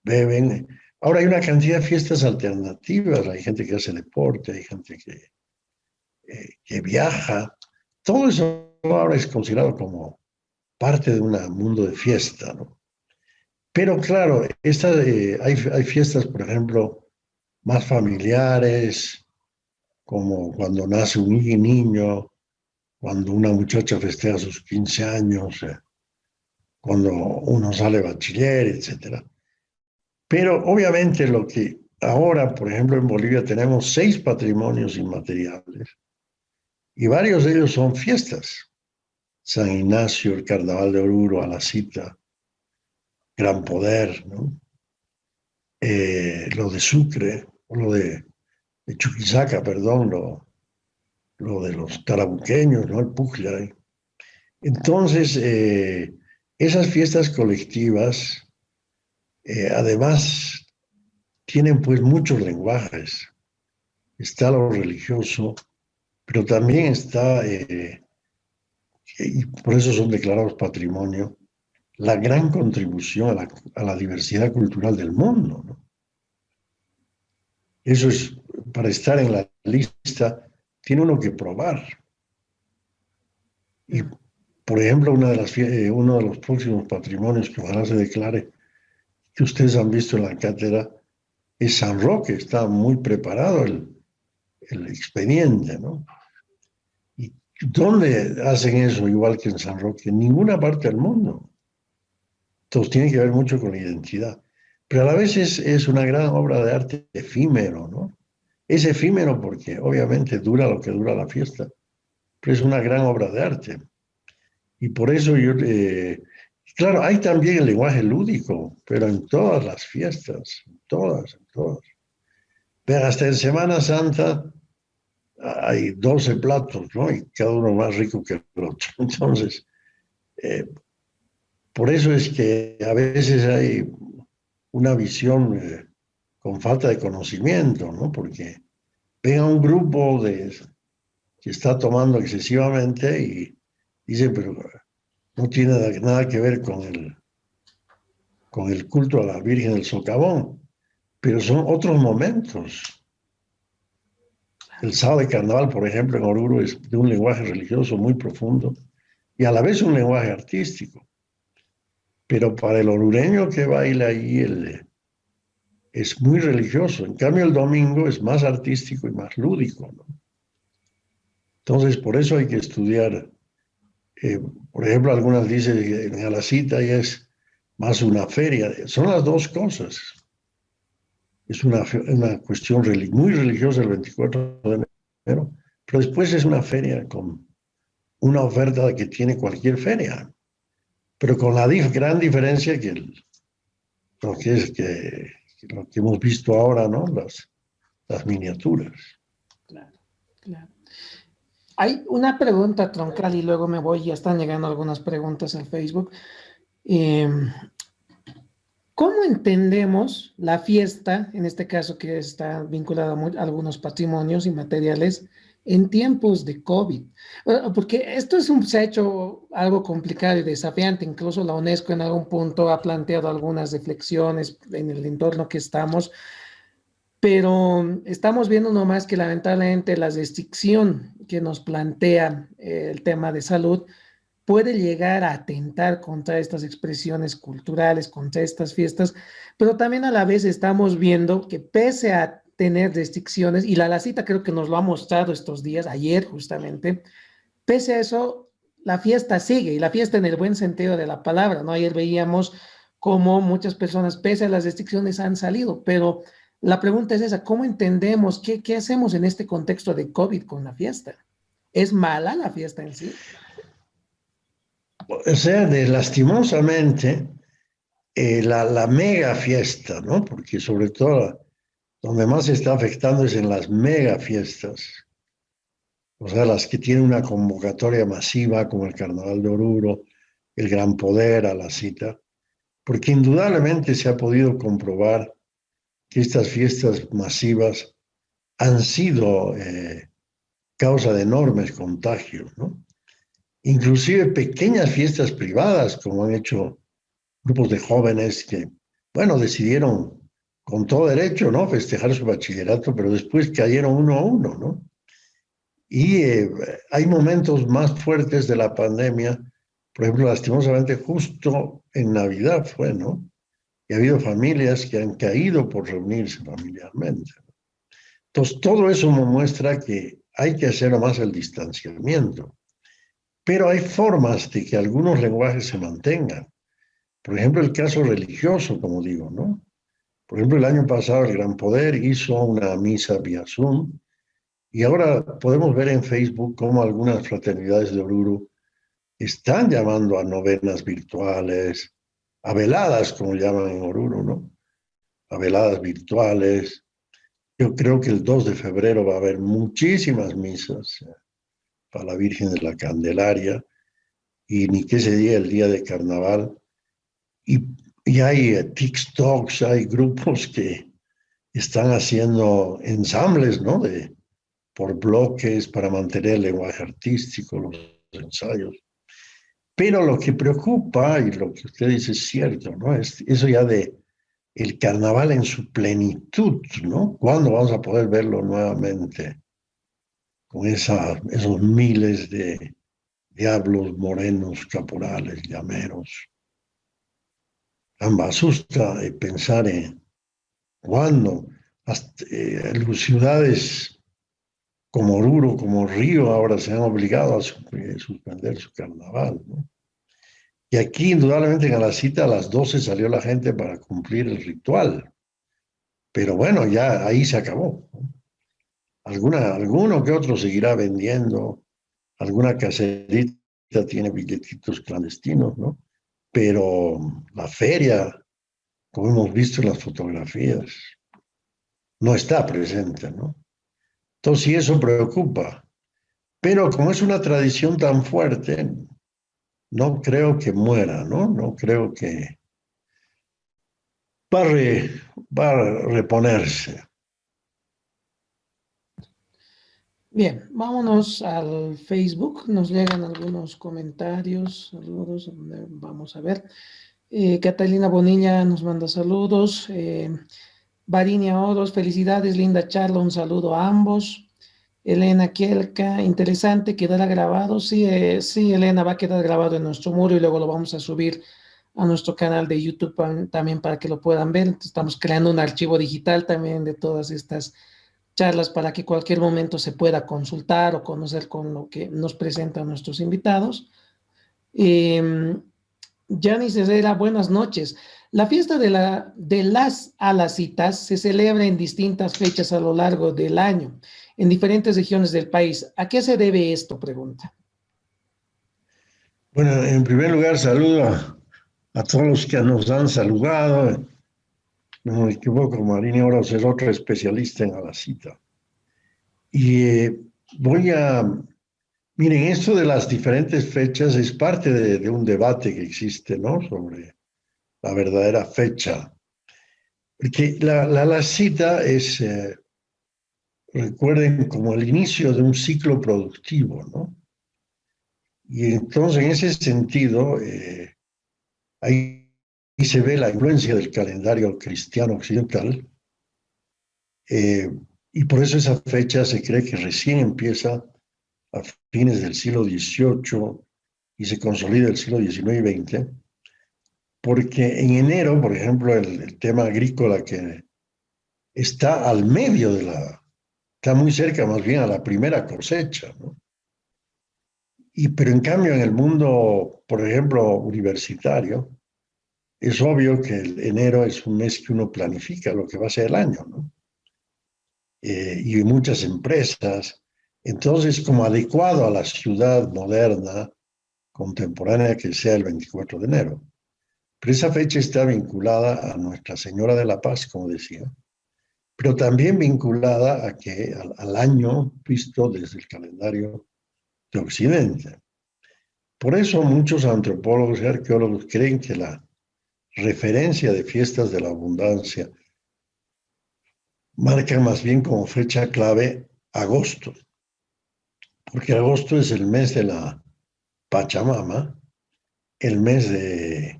beben. Ahora hay una cantidad de fiestas alternativas, hay gente que hace deporte, hay gente que viaja. Todo eso ahora es considerado como parte de un mundo de fiesta, ¿no? Pero claro, hay fiestas, por ejemplo, más familiares, como cuando nace un niño, cuando una muchacha festeja sus 15 años, cuando uno sale bachiller, etcétera. Pero obviamente lo que ahora, por ejemplo, en Bolivia tenemos 6 patrimonios inmateriales y varios de ellos son fiestas. San Ignacio, el Carnaval de Oruro, a la cita, Gran Poder, ¿no? Lo de Sucre, o de Chuquisaca, perdón, lo de los tarabuqueños, ¿no? El Pujla. Entonces, esas fiestas colectivas, además, tienen pues muchos lenguajes. Está lo religioso, pero también está, y por eso son declarados patrimonio, la gran contribución a la diversidad cultural del mundo, ¿no? Eso es, para estar en la lista, tiene uno que probar. Y, por ejemplo, uno de los próximos patrimonios que ojalá se declare, que ustedes han visto en la cátedra, es San Roque. Está muy preparado el expediente, ¿no? ¿Y dónde hacen eso igual que en San Roque? En ninguna parte del mundo. Entonces tiene que ver mucho con la identidad. Pero a la vez es una gran obra de arte efímero, ¿no? Es efímero porque obviamente dura lo que dura la fiesta, pero es una gran obra de arte. Y por eso claro, hay también el lenguaje lúdico, pero en todas las fiestas, en todas, en todas. Vean, hasta en Semana Santa hay 12 platos, ¿no? Y cada uno más rico que el otro. Entonces, eh, por eso es que a veces hay una visión con falta de conocimiento, ¿no? Porque ven a un grupo que está tomando excesivamente y dicen, pero no tiene nada que ver con el culto a la Virgen del Socavón, pero son otros momentos. El sábado de carnaval, por ejemplo, en Oruro es de un lenguaje religioso muy profundo y a la vez un lenguaje artístico. Pero para el orureño que baila ahí es muy religioso. En cambio, el domingo es más artístico y más lúdico, ¿no? Entonces, por eso hay que estudiar. Eh, por ejemplo, algunas dicen que en Alacita ya es más una feria. Son las dos cosas. Es una cuestión muy religiosa el 24 de enero, pero después es una feria con una oferta que tiene cualquier feria, pero con la gran diferencia que lo que es lo que hemos visto ahora, ¿no? Las miniaturas. Claro, claro. Hay una pregunta troncal y luego me voy, ya están llegando algunas preguntas en Facebook. Eh, ¿Cómo entendemos la fiesta, en este caso que está vinculada a algunos patrimonios inmateriales, en tiempos de COVID? Porque esto se ha hecho algo complicado y desafiante. Incluso la UNESCO en algún punto ha planteado algunas reflexiones en el entorno que estamos, pero estamos viendo nomás que lamentablemente la restricción que nos plantea el tema de salud puede llegar a atentar contra estas expresiones culturales, contra estas fiestas, pero también a la vez estamos viendo que pese a tener restricciones, y la cita creo que nos lo ha mostrado estos días, ayer justamente, pese a eso, la fiesta sigue, y la fiesta en el buen sentido de la palabra, ¿no? Ayer veíamos cómo muchas personas, pese a las restricciones, han salido, pero la pregunta es esa, ¿cómo entendemos, qué hacemos en este contexto de COVID con la fiesta? ¿Es mala la fiesta en sí? O sea, lastimosamente, la mega fiesta, ¿no? Porque sobre todo donde más se está afectando es en las mega fiestas, o sea, las que tienen una convocatoria masiva como el Carnaval de Oruro, el Gran Poder a la cita, porque indudablemente se ha podido comprobar que estas fiestas masivas han sido causa de enormes contagios, ¿no? Inclusive pequeñas fiestas privadas, como han hecho grupos de jóvenes que, bueno, decidieron con todo derecho, ¿no? Festejar su bachillerato, pero después cayeron uno a uno, ¿no? Y hay momentos más fuertes de la pandemia, por ejemplo, lastimosamente justo en Navidad fue, ¿no? Y ha habido familias que han caído por reunirse familiarmente. Entonces, todo eso me muestra que hay que hacer más el distanciamiento, pero hay formas de que algunos lenguajes se mantengan. Por ejemplo, el caso religioso, como digo, ¿no? Por ejemplo, el año pasado el Gran Poder hizo una misa vía Zoom y ahora podemos ver en Facebook cómo algunas fraternidades de Oruro están llamando a novenas virtuales, a veladas, como llaman en Oruro, ¿no? A veladas virtuales. Yo creo que el 2 de febrero va a haber muchísimas misas para la Virgen de la Candelaria y ni qué se diga el día de carnaval. Y, y hay TikToks, hay grupos que están haciendo ensambles, ¿no? Por bloques para mantener el lenguaje artístico, los ensayos. Pero lo que preocupa, y lo que usted dice es cierto, ¿no? Es eso ya de el carnaval en su plenitud, ¿no? ¿Cuándo vamos a poder verlo nuevamente? Con esos miles de diablos, morenos, caporales, llameros. Ambas asusta pensar en cuándo. Ciudades como Oruro, como Río, ahora se han obligado a suspender su carnaval, ¿no? Y aquí, indudablemente, en la cita a las 12 salió la gente para cumplir el ritual. Pero bueno, ya ahí se acabó, ¿no? Alguno que otro seguirá vendiendo, alguna caserita tiene billetitos clandestinos, ¿no? Pero la feria, como hemos visto en las fotografías, no está presente, ¿no? Entonces, sí, eso preocupa. Pero como es una tradición tan fuerte, no creo que muera, ¿no? No creo que va a, va a reponerse. Bien, vámonos al Facebook. Nos llegan algunos comentarios. Saludos. Vamos a ver. Catalina Bonilla nos manda saludos. Varinia Oros, felicidades, linda charla. Un saludo a ambos. Elena Kielka, interesante, quedará grabado. Sí, sí, Elena, va a quedar grabado en nuestro muro y luego lo vamos a subir a nuestro canal de YouTube también para que lo puedan ver. Estamos creando un archivo digital también de todas estas charlas para que cualquier momento se pueda consultar o conocer con lo que nos presentan nuestros invitados. Janice Herrera, buenas noches. La fiesta de las Alacitas se celebra en distintas fechas a lo largo del año, en diferentes regiones del país. ¿A qué se debe esto? Pregunta. Bueno, en primer lugar, saludo a todos los que nos han saludado. No me equivoco, Marina Oroz es otra especialista en la cita. Y voy a, miren, esto de las diferentes fechas es parte de un debate que existe, ¿no? Sobre la verdadera fecha. Porque la cita es, recuerden, como el inicio de un ciclo productivo, ¿no? Y entonces, en ese sentido, ahí se ve la influencia del calendario cristiano occidental, y por eso esa fecha se cree que recién empieza a fines del siglo XVIII y se consolida el siglo XIX y XX, porque en enero, por ejemplo, el tema agrícola que está al medio está muy cerca más bien a la primera cosecha, ¿no? Pero en cambio en el mundo, por ejemplo, universitario, es obvio que el enero es un mes que uno planifica lo que va a ser el año, ¿no? Y muchas empresas. Entonces, como adecuado a la ciudad moderna, contemporánea, que sea el 24 de enero. Pero esa fecha está vinculada a Nuestra Señora de la Paz, como decía, pero también vinculada a que al año visto desde el calendario de Occidente. Por eso muchos antropólogos y arqueólogos creen que la referencia de fiestas de la abundancia marca más bien como fecha clave agosto, porque agosto es el mes de la Pachamama, el mes de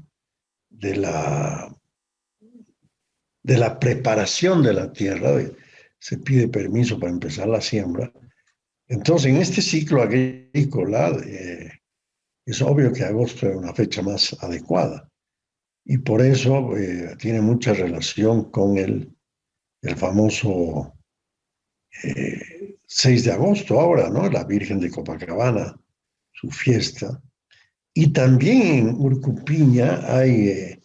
la, de la preparación de la tierra, se pide permiso para empezar la siembra. Entonces, en este ciclo agrícola, es obvio que agosto es una fecha más adecuada y por eso tiene mucha relación con el famoso 6 de agosto ahora, ¿no? La Virgen de Copacabana, su fiesta. Y también en Urcupiña hay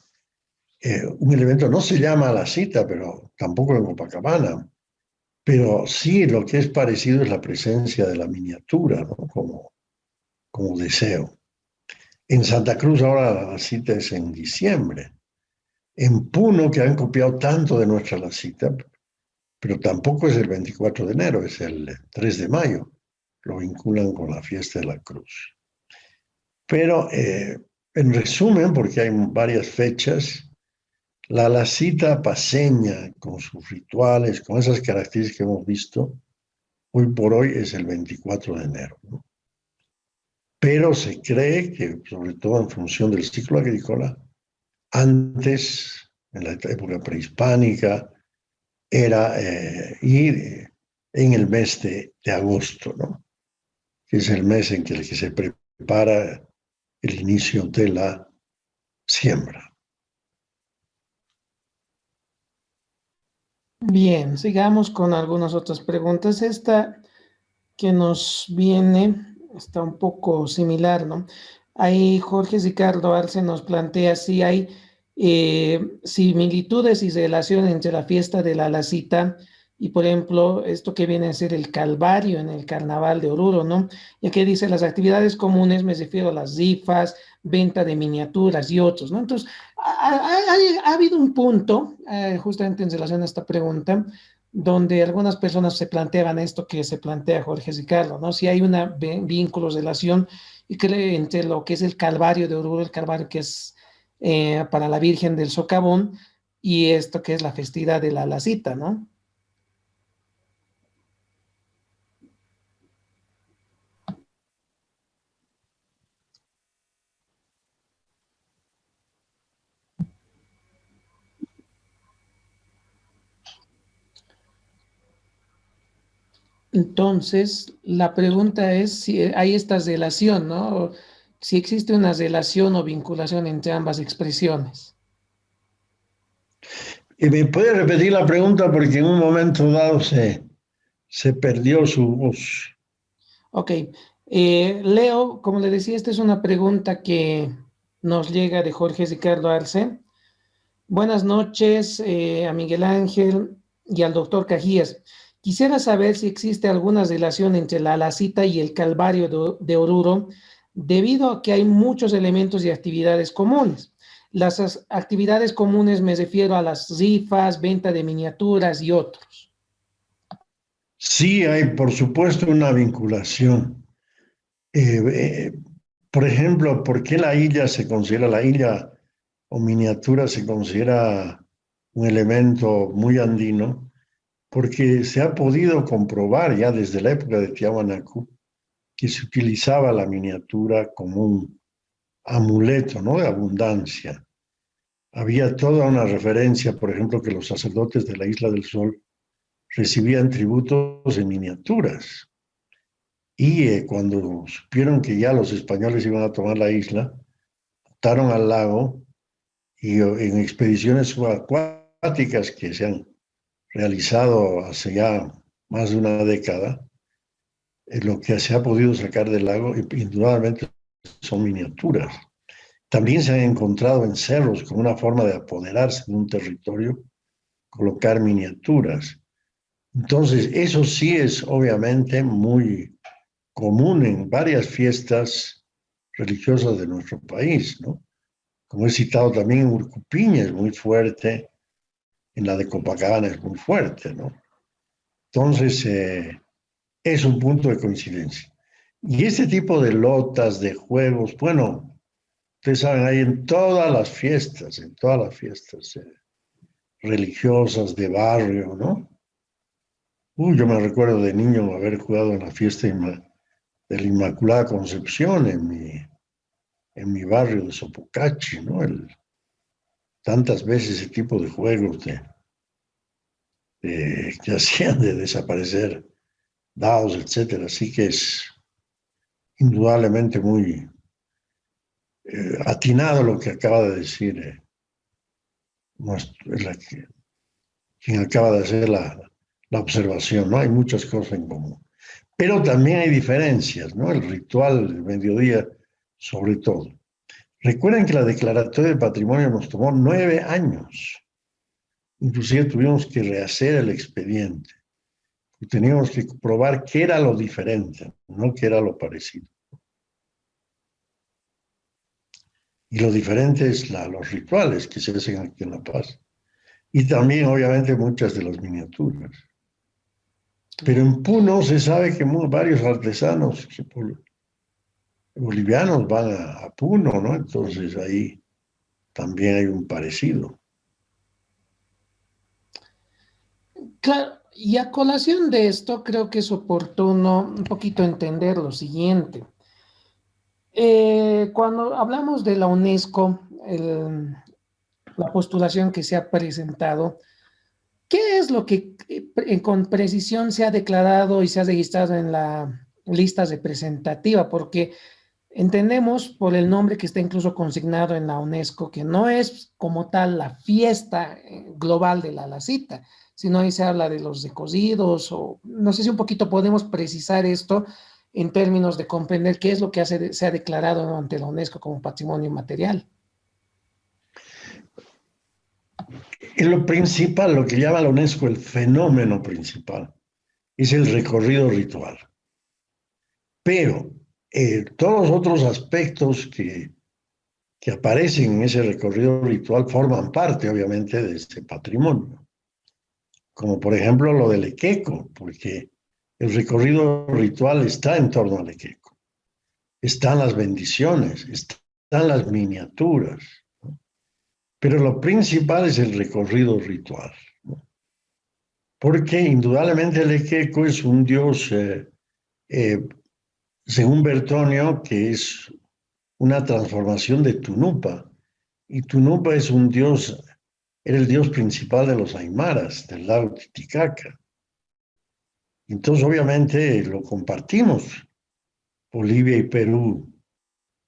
un elemento, no se llama la cita, pero tampoco en Copacabana, pero sí lo que es parecido es la presencia de la miniatura, ¿no? Como deseo. En Santa Cruz ahora la cita es en diciembre. En Puno, que han copiado tanto de nuestra la cita, pero tampoco es el 24 de enero, es el 3 de mayo. Lo vinculan con la fiesta de la cruz. Pero en resumen, porque hay varias fechas, la cita paceña, con sus rituales, con esas características que hemos visto, hoy por hoy es el 24 de enero, ¿no? Pero se cree que, sobre todo en función del ciclo agrícola, antes, en la época prehispánica, era ir en el mes de agosto, ¿no? Que es el mes en que se prepara el inicio de la siembra. Bien, sigamos con algunas otras preguntas. Esta que nos viene está un poco similar, ¿no? Ahí Jorge Ricardo Arce nos plantea si hay similitudes y relaciones entre la fiesta de la Alacita y, por ejemplo, esto que viene a ser el Calvario en el Carnaval de Oruro, ¿no? Ya que dice las actividades comunes, me refiero a las rifas, venta de miniaturas y otros, ¿no? Entonces, ha habido un punto, justamente en relación a esta pregunta, donde algunas personas se planteaban esto que se plantea Jorge Ricardo, ¿no? Si hay una vínculo, relación y cree entre lo que es el Calvario de Oruro, el Calvario que es para la Virgen del Socavón, y esto que es la festividad de la Lacita, ¿no? Entonces, la pregunta es si hay esta relación, ¿no? Si existe una relación o vinculación entre ambas expresiones. ¿Y me puede repetir la pregunta? Porque en un momento dado se perdió su voz. Ok, Leo, como le decía, esta es una pregunta que nos llega de Jorge Ricardo Arce. Buenas noches a Miguel Ángel y al doctor Cajías. Quisiera saber si existe alguna relación entre la Alacita y el Calvario de Oruro, debido a que hay muchos elementos y actividades comunes. Las actividades comunes me refiero a las rifas, venta de miniaturas y otros. Sí hay, por supuesto, una vinculación. Eh, eh, por ejemplo, ¿por qué la isla se considera la isla o miniatura se considera un elemento muy andino? Porque se ha podido comprobar ya desde la época de Tiahuanacu que se utilizaba la miniatura como un amuleto, ¿no? De abundancia. Había toda una referencia, por ejemplo, que los sacerdotes de la Isla del Sol recibían tributos en miniaturas. Y cuando supieron que ya los españoles iban a tomar la isla, botaron al lago y en expediciones subacuáticas que se han realizado hace ya más de una década, lo que se ha podido sacar del lago, indudablemente, son miniaturas. También se han encontrado en cerros como una forma de apoderarse de un territorio, colocar miniaturas. Entonces, eso sí es obviamente muy común en varias fiestas religiosas de nuestro país, ¿no? Como he citado también, en Urcupiña es muy fuerte, en la de Copacabana es muy fuerte, ¿no? Entonces, es un punto de coincidencia. Y este tipo de lotas, de juegos, bueno, ustedes saben, hay en todas las fiestas religiosas de barrio, ¿no? Yo me recuerdo de niño haber jugado en la fiesta de la Inmaculada Concepción en mi barrio de Sopocachi, ¿no? Tantas veces ese tipo de juegos que hacían de desaparecer dados, etcétera. Así que es indudablemente muy atinado lo que acaba de decir quien acaba de hacer la observación, ¿no? Hay muchas cosas en común. Pero también hay diferencias, ¿no? El ritual del mediodía, sobre todo. Recuerden que la declaratoria de patrimonio nos tomó 9 años. Inclusive tuvimos que rehacer el expediente. Y teníamos que probar qué era lo diferente, no qué era lo parecido. Y lo diferente es los rituales que se hacen aquí en La Paz. Y también, obviamente, muchas de las miniaturas. Pero en Puno se sabe que varios artesanos bolivianos van a Puno, ¿no? Entonces ahí también hay un parecido. Claro, y a colación de esto, creo que es oportuno un poquito entender lo siguiente. Cuando hablamos de la UNESCO, la postulación que se ha presentado, ¿qué es lo que con precisión se ha declarado y se ha registrado en la lista representativa? Porque entendemos por el nombre que está incluso consignado en la UNESCO que no es como tal la fiesta global de la cita, sino ahí se habla de los recocidos o no sé si un poquito podemos precisar esto en términos de comprender qué es lo que se ha declarado ante la UNESCO como patrimonio inmaterial. Y lo principal, lo que llama la UNESCO el fenómeno principal, es el recorrido ritual. Pero todos los otros aspectos que aparecen en ese recorrido ritual forman parte, obviamente, de este patrimonio. Como por ejemplo lo del Equeco, porque el recorrido ritual está en torno al Equeco. Están las bendiciones, están las miniaturas, ¿no? Pero lo principal es el recorrido ritual, ¿no? Porque indudablemente el Equeco es un dios, eh, según Bertonio, que es una transformación de Tunupa. Y Tunupa es un dios, era el dios principal de los Aymaras, del lago Titicaca. Entonces, obviamente, lo compartimos, Bolivia y Perú,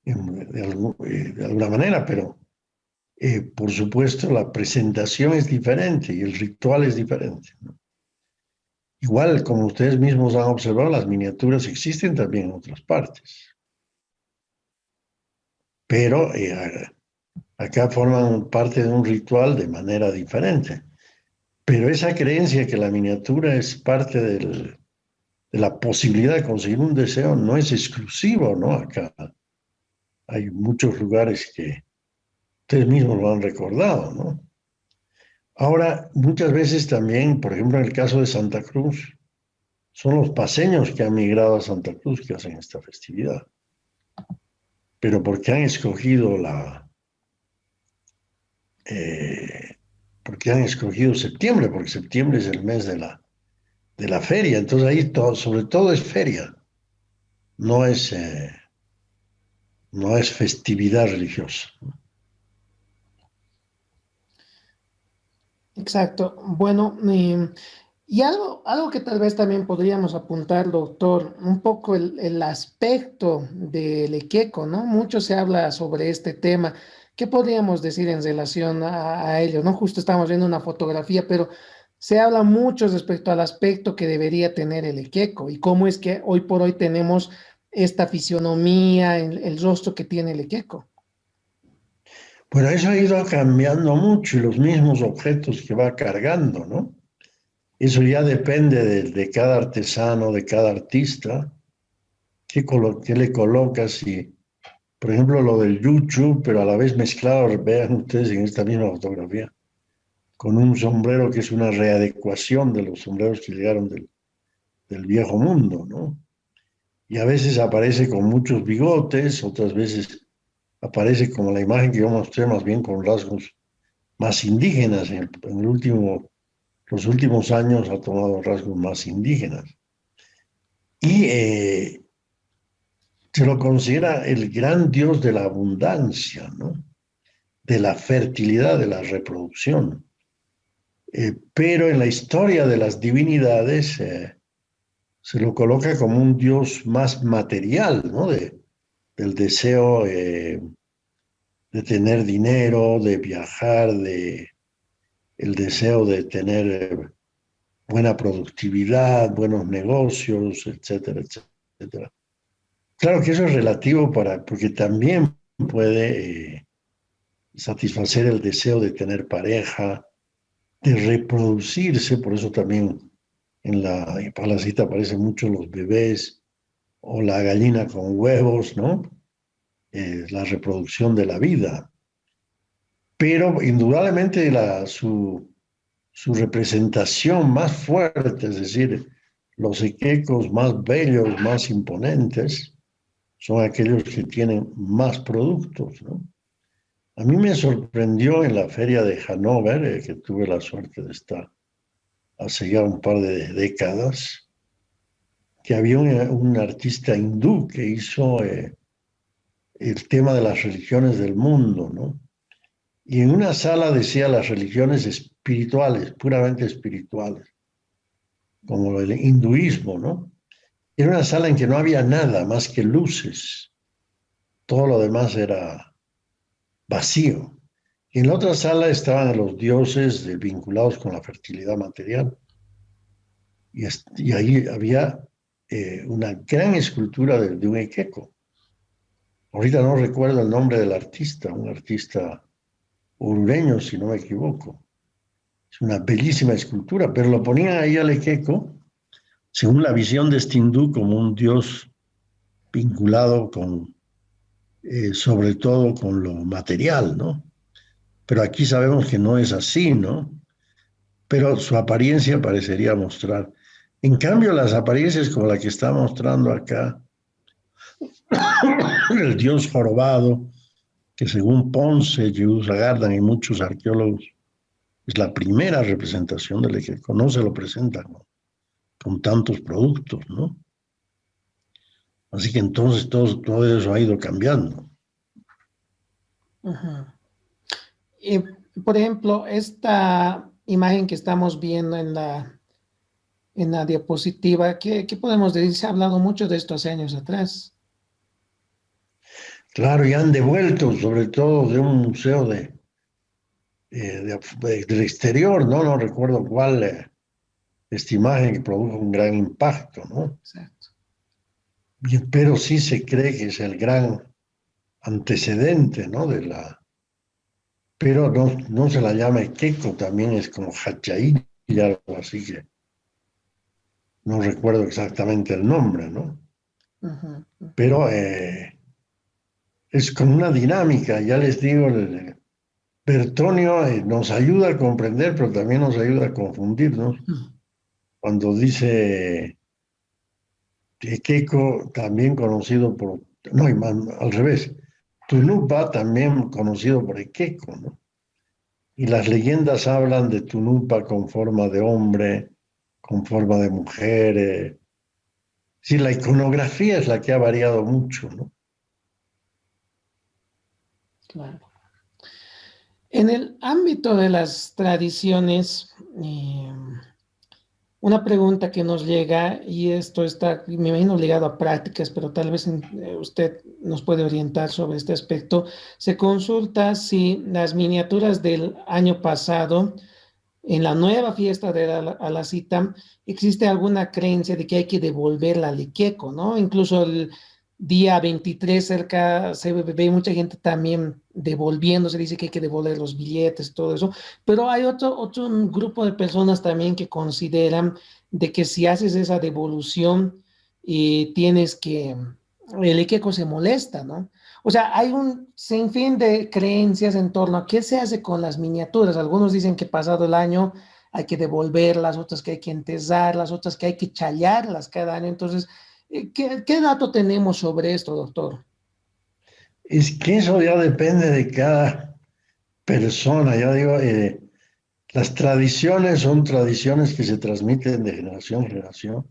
de alguna manera, pero por supuesto la presentación es diferente y el ritual es diferente, ¿no? Igual, como ustedes mismos han observado, las miniaturas existen también en otras partes, pero acá forman parte de un ritual de manera diferente. Pero esa creencia que la miniatura es parte de la posibilidad de conseguir un deseo no es exclusivo, ¿no? Acá hay muchos lugares que ustedes mismos lo han recordado, ¿no? Ahora, muchas veces también, por ejemplo, en el caso de Santa Cruz, son los paseños que han migrado a Santa Cruz que hacen esta festividad, pero porque han escogido eh, porque han escogido septiembre, porque septiembre es el mes de la feria, entonces ahí todo, sobre todo es feria, no es, no es festividad religiosa. Exacto. Bueno, y algo que tal vez también podríamos apuntar, doctor, un poco el aspecto del equeco, ¿no? Mucho se habla sobre este tema. ¿Qué podríamos decir en relación a ello? ¿No? Justo estamos viendo una fotografía, pero se habla mucho respecto al aspecto que debería tener el equeco y cómo es que hoy por hoy tenemos esta fisionomía, el rostro que tiene el equeco. Bueno, eso ha ido cambiando mucho y los mismos objetos que va cargando, ¿no? Eso ya depende de cada artesano, de cada artista, qué le colocas y, por ejemplo, lo del yuchu, pero a la vez mezclado, vean ustedes en esta misma fotografía, con un sombrero que es una readecuación de los sombreros que llegaron del viejo mundo, ¿no? Y a veces aparece con muchos bigotes, otras veces aparece como la imagen que yo mostré, más bien con rasgos más indígenas. En el último, los últimos años ha tomado rasgos más indígenas. Y se lo considera el gran dios de la abundancia, ¿no? De la fertilidad, de la reproducción. Pero en la historia de las divinidades se lo coloca como un dios más material, ¿no? Del deseo de tener dinero, de viajar, el deseo de tener buena productividad, buenos negocios, etcétera, etcétera. Claro que eso es relativo porque también puede satisfacer el deseo de tener pareja, de reproducirse, por eso también en la palacita aparecen mucho los bebés o la gallina con huevos, ¿no? La reproducción de la vida. Pero indudablemente su representación más fuerte, es decir, los equecos más bellos, más imponentes, son aquellos que tienen más productos, ¿no? A mí me sorprendió en la feria de Hannover, que tuve la suerte de estar hace ya un par de décadas, que había un artista hindú que hizo el tema de las religiones del mundo, ¿no? Y en una sala decía las religiones espirituales, puramente espirituales, como el hinduismo, ¿no? Era una sala en que no había nada más que luces, todo lo demás era vacío. Y en la otra sala estaban los dioses vinculados con la fertilidad material. Y ahí había una gran escultura de un equeco. Ahorita no recuerdo el nombre del artista, un artista orureño, si no me equivoco. Es una bellísima escultura, pero lo ponían ahí al equeco, según la visión de este hindú, como un dios vinculado con, sobre todo con lo material, ¿no? Pero aquí sabemos que no es así, ¿no? Pero su apariencia parecería mostrar. En cambio, las apariencias como la que está mostrando acá, el dios jorobado, que según Ponce, Jules Agardan y muchos arqueólogos, es la primera representación del equeco, no se lo presentan con tantos productos, ¿no? Así que entonces todo eso ha ido cambiando. Ujú. Y, por ejemplo, esta imagen que estamos viendo en la en la diapositiva. ¿Qué podemos decir? Se ha hablado mucho de esto hace años atrás. Claro, y han devuelto, sobre todo de un museo del exterior, ¿no? No recuerdo cuál, esta imagen que produjo un gran impacto, ¿no? Exacto. Pero sí se cree que es el gran antecedente, ¿no? Pero no se la llama Ekeko, también es como Hachaí y algo así que no recuerdo exactamente el nombre, ¿no? Ujú, Pero es con una dinámica, ya les digo, Bertonio nos ayuda a comprender, pero también nos ayuda a confundirnos. ujú. Cuando dice Ekeko, también conocido por, no, al revés, Tunupa, también conocido por Ekeko, ¿no? Y las leyendas hablan de Tunupa con forma de hombre, con forma de mujer. Sí, la iconografía es la que ha variado mucho, ¿no? Claro. En el ámbito de las tradiciones, una pregunta que nos llega, y esto está, me imagino, ligado a prácticas, pero tal vez usted nos puede orientar sobre este aspecto. Se consulta si las miniaturas del año pasado, en la nueva fiesta de la cita, existe alguna creencia de que hay que devolverla al Iqueco, ¿no? Incluso el día 23 cerca se ve mucha gente también devolviéndose, dice que hay que devolver los billetes, todo eso, pero hay otro grupo de personas también que consideran de que si haces esa devolución, tienes que, el Iqueco se molesta, ¿no? O sea, hay un sinfín de creencias en torno a qué se hace con las miniaturas. Algunos dicen que pasado el año hay que devolverlas, otras que hay que entesarlas, otras que hay que chayarlas cada año. Entonces, ¿qué dato tenemos sobre esto, doctor? Es que eso ya depende de cada persona. Ya digo, las tradiciones son tradiciones que se transmiten de generación en generación,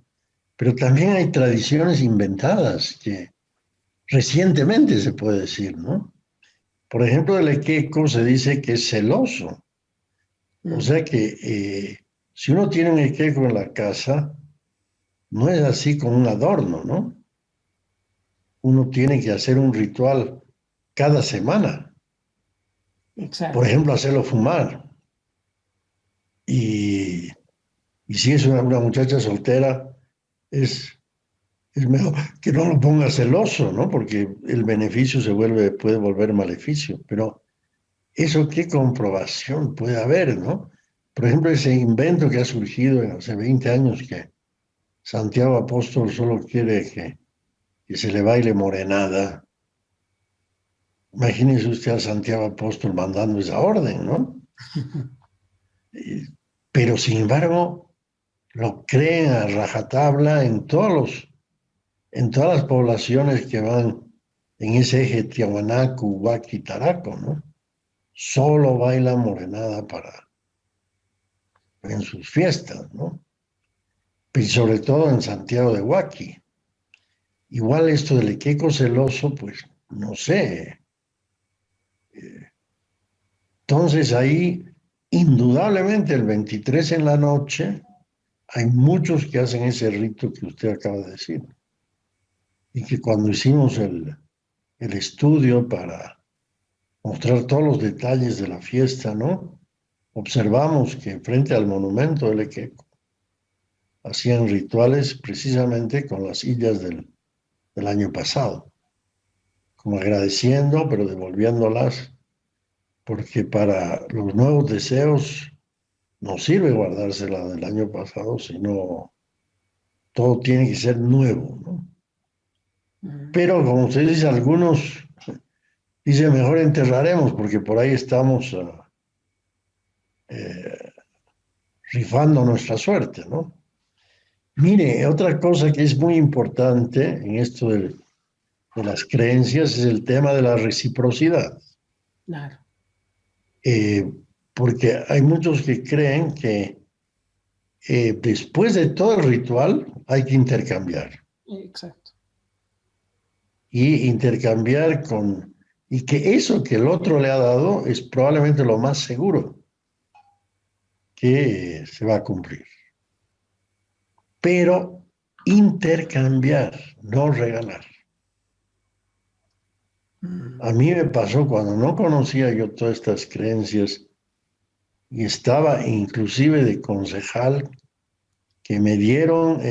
pero también hay tradiciones inventadas que recientemente se puede decir, ¿no? Por ejemplo, el equeco se dice que es celoso. O Mm, sea que si uno tiene un equeco en la casa, no es así como un adorno, ¿no? Uno tiene que hacer un ritual cada semana. Por exacto. ejemplo, hacerlo fumar. Y, y si es una muchacha soltera, es, es mejor que no lo ponga celoso, ¿no? Porque el beneficio puede volver maleficio. Pero eso, ¿qué comprobación puede haber, no? Por ejemplo, ese invento que ha surgido hace 20 años que Santiago Apóstol solo quiere que se le baile morenada. Imagínese usted a Santiago Apóstol mandando esa orden, ¿no? Eh, Pero sin embargo, lo creen a rajatabla en todas las poblaciones que van en ese eje Tiahuanaco, Huachi, Taraco, ¿no? Solo bailan morenada en sus fiestas, ¿no? Y sobre todo en Santiago de Huachi. Igual esto del equeco celoso, pues no sé. Entonces ahí, indudablemente, el 23 en la noche, hay muchos que hacen ese rito que usted acaba de decir. Y que cuando hicimos el estudio para mostrar todos los detalles de la fiesta, ¿no? Observamos que frente al monumento del Equeco hacían rituales precisamente con las sillas del año pasado, como agradeciendo, pero devolviéndolas, porque para los nuevos deseos no sirve guardarse la del año pasado, sino todo tiene que ser nuevo, ¿no? Mm, Pero como usted dice, algunos dicen mejor enterraremos, porque por ahí estamos eh, rifando nuestra suerte, ¿no? Mire, otra cosa que es muy importante en esto de las creencias es el tema de la reciprocidad. claro, Eh, Porque hay muchos que creen que después de todo el ritual hay que intercambiar exacto. y intercambiar y que eso que el otro le ha dado es probablemente lo más seguro que se va a cumplir. pero intercambiar, no regalar. A mí me pasó cuando no conocía yo todas estas creencias y estaba inclusive de concejal que me dieron,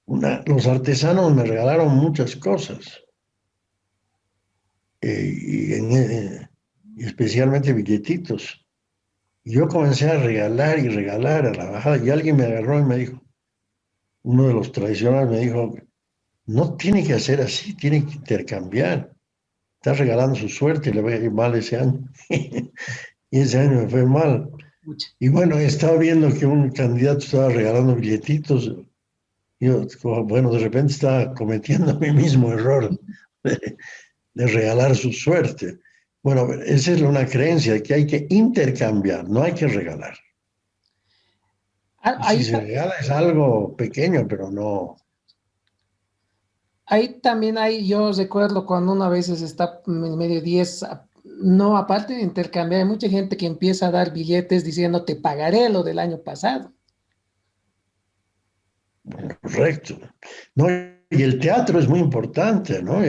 los artesanos me regalaron muchas cosas, y especialmente billetitos. Y yo comencé a regalar y regalar a la bajada y alguien me agarró y me dijo, uno de los tradicionales me dijo, no tiene que hacer así, tiene que intercambiar. Está regalando su suerte y le va a ir mal ese año. Y ese año me fue mal. Mucha. Y bueno, estaba viendo que un candidato estaba regalando billetitos. Yo, bueno, de repente estaba cometiendo mi mismo error de regalar su suerte. Bueno, esa es una creencia que hay que intercambiar, no hay que regalar. Ah, Y si se regala es algo pequeño, pero no. ahí también hay, yo recuerdo cuando uno a veces está en medio 10, no, aparte de intercambiar, hay mucha gente que empieza a dar billetes diciendo te pagaré lo del año pasado. Correcto. No, y el teatro es muy importante, ¿no?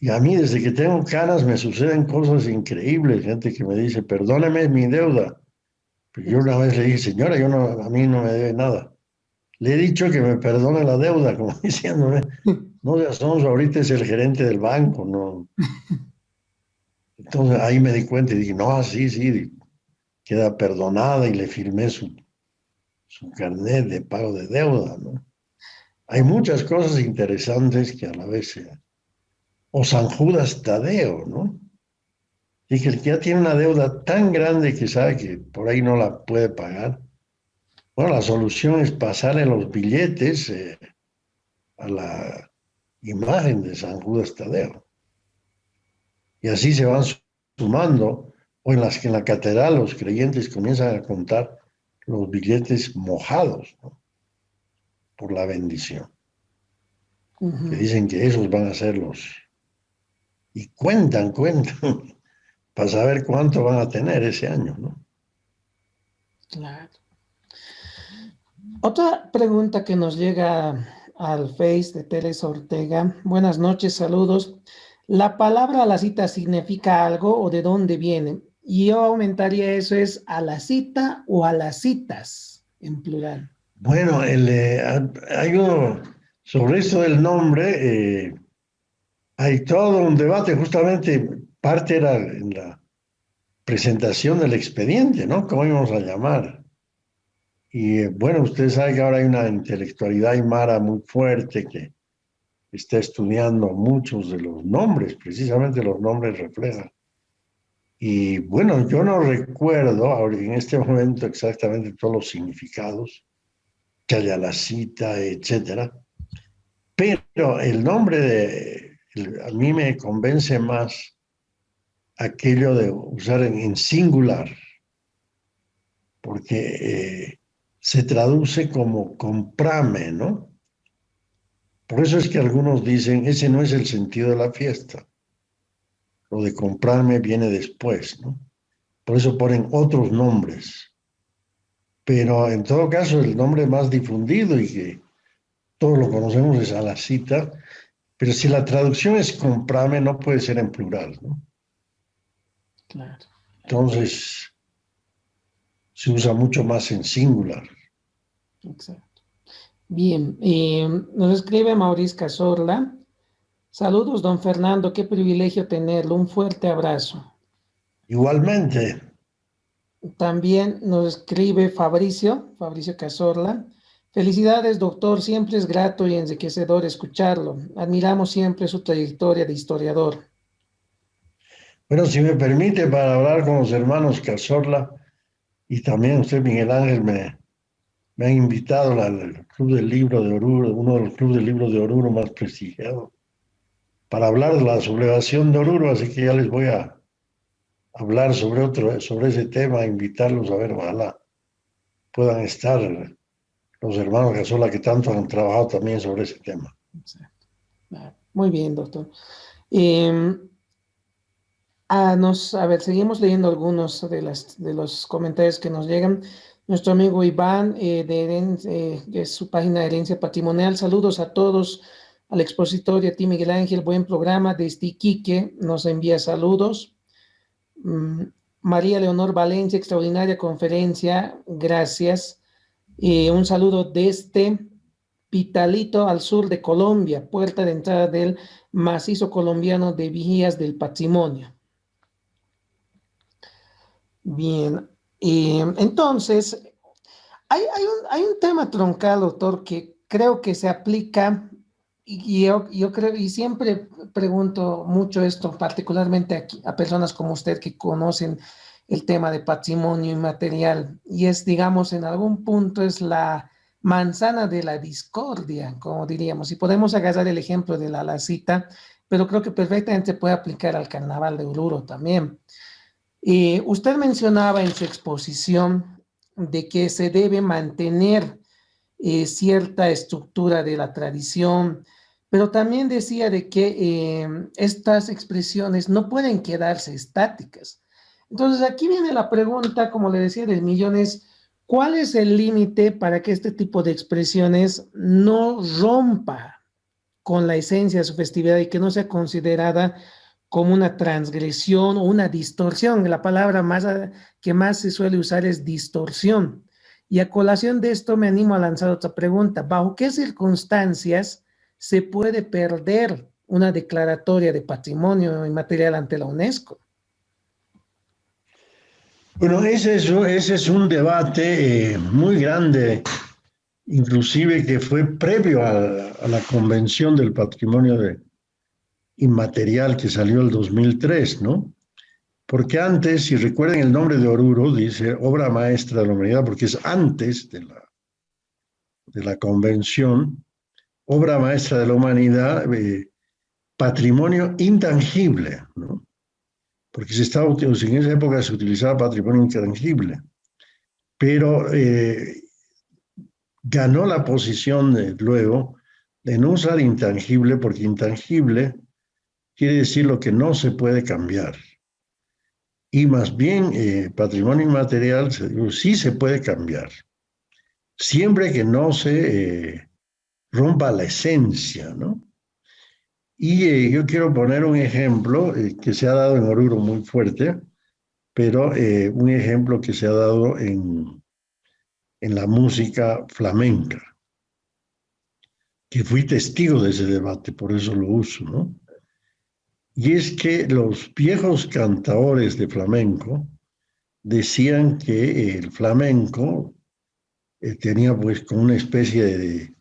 Y a mí desde que tengo canas me suceden cosas increíbles, gente que me dice, perdóneme mi deuda. Pero yo una vez le dije, señora, yo no, a mí no me debe nada. Le he dicho que me perdone la deuda, como diciéndome, no seas sonso, ahorita es el gerente del banco, ¿no? Entonces ahí me di cuenta y dije, no, sí, sí, queda perdonada y le firmé su carnet de pago de deuda, ¿no? Hay muchas cosas interesantes que a la vez o San Judas Tadeo, ¿no? Dije, el que ya tiene una deuda tan grande que sabe que por ahí no la puede pagar, bueno, la solución es pasarle los billetes a la imagen de San Judas Tadeo. Y así se van sumando, o en la catedral los creyentes comienzan a contar los billetes mojados, ¿no? Por la bendición, que Ujú, dicen que esos van a ser los, y cuentan, para saber cuánto van a tener ese año, ¿no? claro. Otra pregunta que nos llega al Face de Teresa Ortega. Buenas noches, saludos. ¿La palabra a la cita significa algo o de dónde viene? Y yo aumentaría eso es a la cita o a las citas en plural. Bueno, hay uno, sobre esto del nombre, hay todo un debate, justamente parte era en la presentación del expediente, ¿no? ¿Cómo íbamos a llamar? Y bueno, ustedes saben que ahora hay una intelectualidad aymara muy fuerte que está estudiando muchos de los nombres, precisamente los nombres reflejan. Y bueno, yo no recuerdo en este momento exactamente todos los significados, Chayalacita, etcétera, pero el nombre a mí me convence más aquello de usar en singular, porque se traduce como comprame, ¿no? Por eso es que algunos dicen, ese no es el sentido de la fiesta. Lo de comprarme viene después, ¿no? Por eso ponen otros nombres. Pero en todo caso, el nombre más difundido y que todos lo conocemos es a la cita, pero si la traducción es comprarme, no puede ser en plural, ¿no? Claro, Entonces, se usa mucho más en singular. exacto. Bien, nos escribe Maurice Cazorla. Saludos, don Fernando, qué privilegio tenerlo. Un fuerte abrazo. Igualmente, También nos escribe Fabricio Cazorla. Felicidades, doctor. Siempre es grato y enriquecedor escucharlo. Admiramos siempre su trayectoria de historiador. bueno, si me permite, para hablar con los hermanos Cazorla y también usted, Miguel Ángel, me han invitado al Club del Libro de Oruro, uno de los clubes de libros de Oruro más prestigiados, para hablar de la sublevación de Oruro, así que ya les voy a hablar sobre ese tema, invitarlos a ver, ojalá puedan estar los hermanos Cazorla que tanto han trabajado también sobre ese tema. Exacto. Muy bien, doctor. A ver, seguimos leyendo algunos de los comentarios que nos llegan. Nuestro amigo Iván, de su página de Herencia Patrimonial. Saludos a todos, al expositor y a ti, Miguel Ángel. Buen programa desde Iquique. Nos envía saludos. Mm, María Leonor Valencia, extraordinaria conferencia. Gracias. Un saludo desde Pitalito, al sur de Colombia, puerta de entrada del macizo colombiano de Vigías del Patrimonio. Bien, entonces, hay un tema troncal, doctor, que creo que se aplica, y yo creo, y siempre pregunto mucho esto, particularmente a personas como usted que conocen el tema de patrimonio inmaterial, y es, digamos, en algún punto es la manzana de la discordia, como diríamos, y podemos agarrar el ejemplo de la cita, pero creo que perfectamente puede aplicar al Carnaval de Oruro también. Usted mencionaba en su exposición de que se debe mantener cierta estructura de la tradición, pero también decía de que estas expresiones no pueden quedarse estáticas. Entonces aquí viene la pregunta, como le decía, del millón es, ¿cuál es el límite para que este tipo de expresiones no rompa con la esencia de su festividad y que no sea considerada como una transgresión o una distorsión? La palabra que más se suele usar es distorsión. Y a colación de esto me animo a lanzar otra pregunta. ¿Bajo qué circunstancias se puede perder una declaratoria de patrimonio inmaterial ante la UNESCO? Bueno, ese es un debate muy grande, inclusive que fue previo a la Convención del Inmaterial que salió el 2003, ¿no? Porque antes, si recuerden el nombre de Oruro, dice obra maestra de la humanidad, porque es antes de la convención, obra maestra de la humanidad, patrimonio intangible, ¿no? Porque en esa época se utilizaba patrimonio intangible, pero ganó la posición luego de no usar intangible, porque intangible quiere decir lo que no se puede cambiar. Y más bien patrimonio inmaterial sí se puede cambiar, siempre que no se rompa la esencia, ¿no? Y yo quiero poner un ejemplo que se ha dado en Oruro muy fuerte, pero un ejemplo que se ha dado en la música flamenca, que fui testigo de ese debate, por eso lo uso, ¿no? Y es que los viejos cantaores de flamenco decían que el flamenco tenía pues como una especie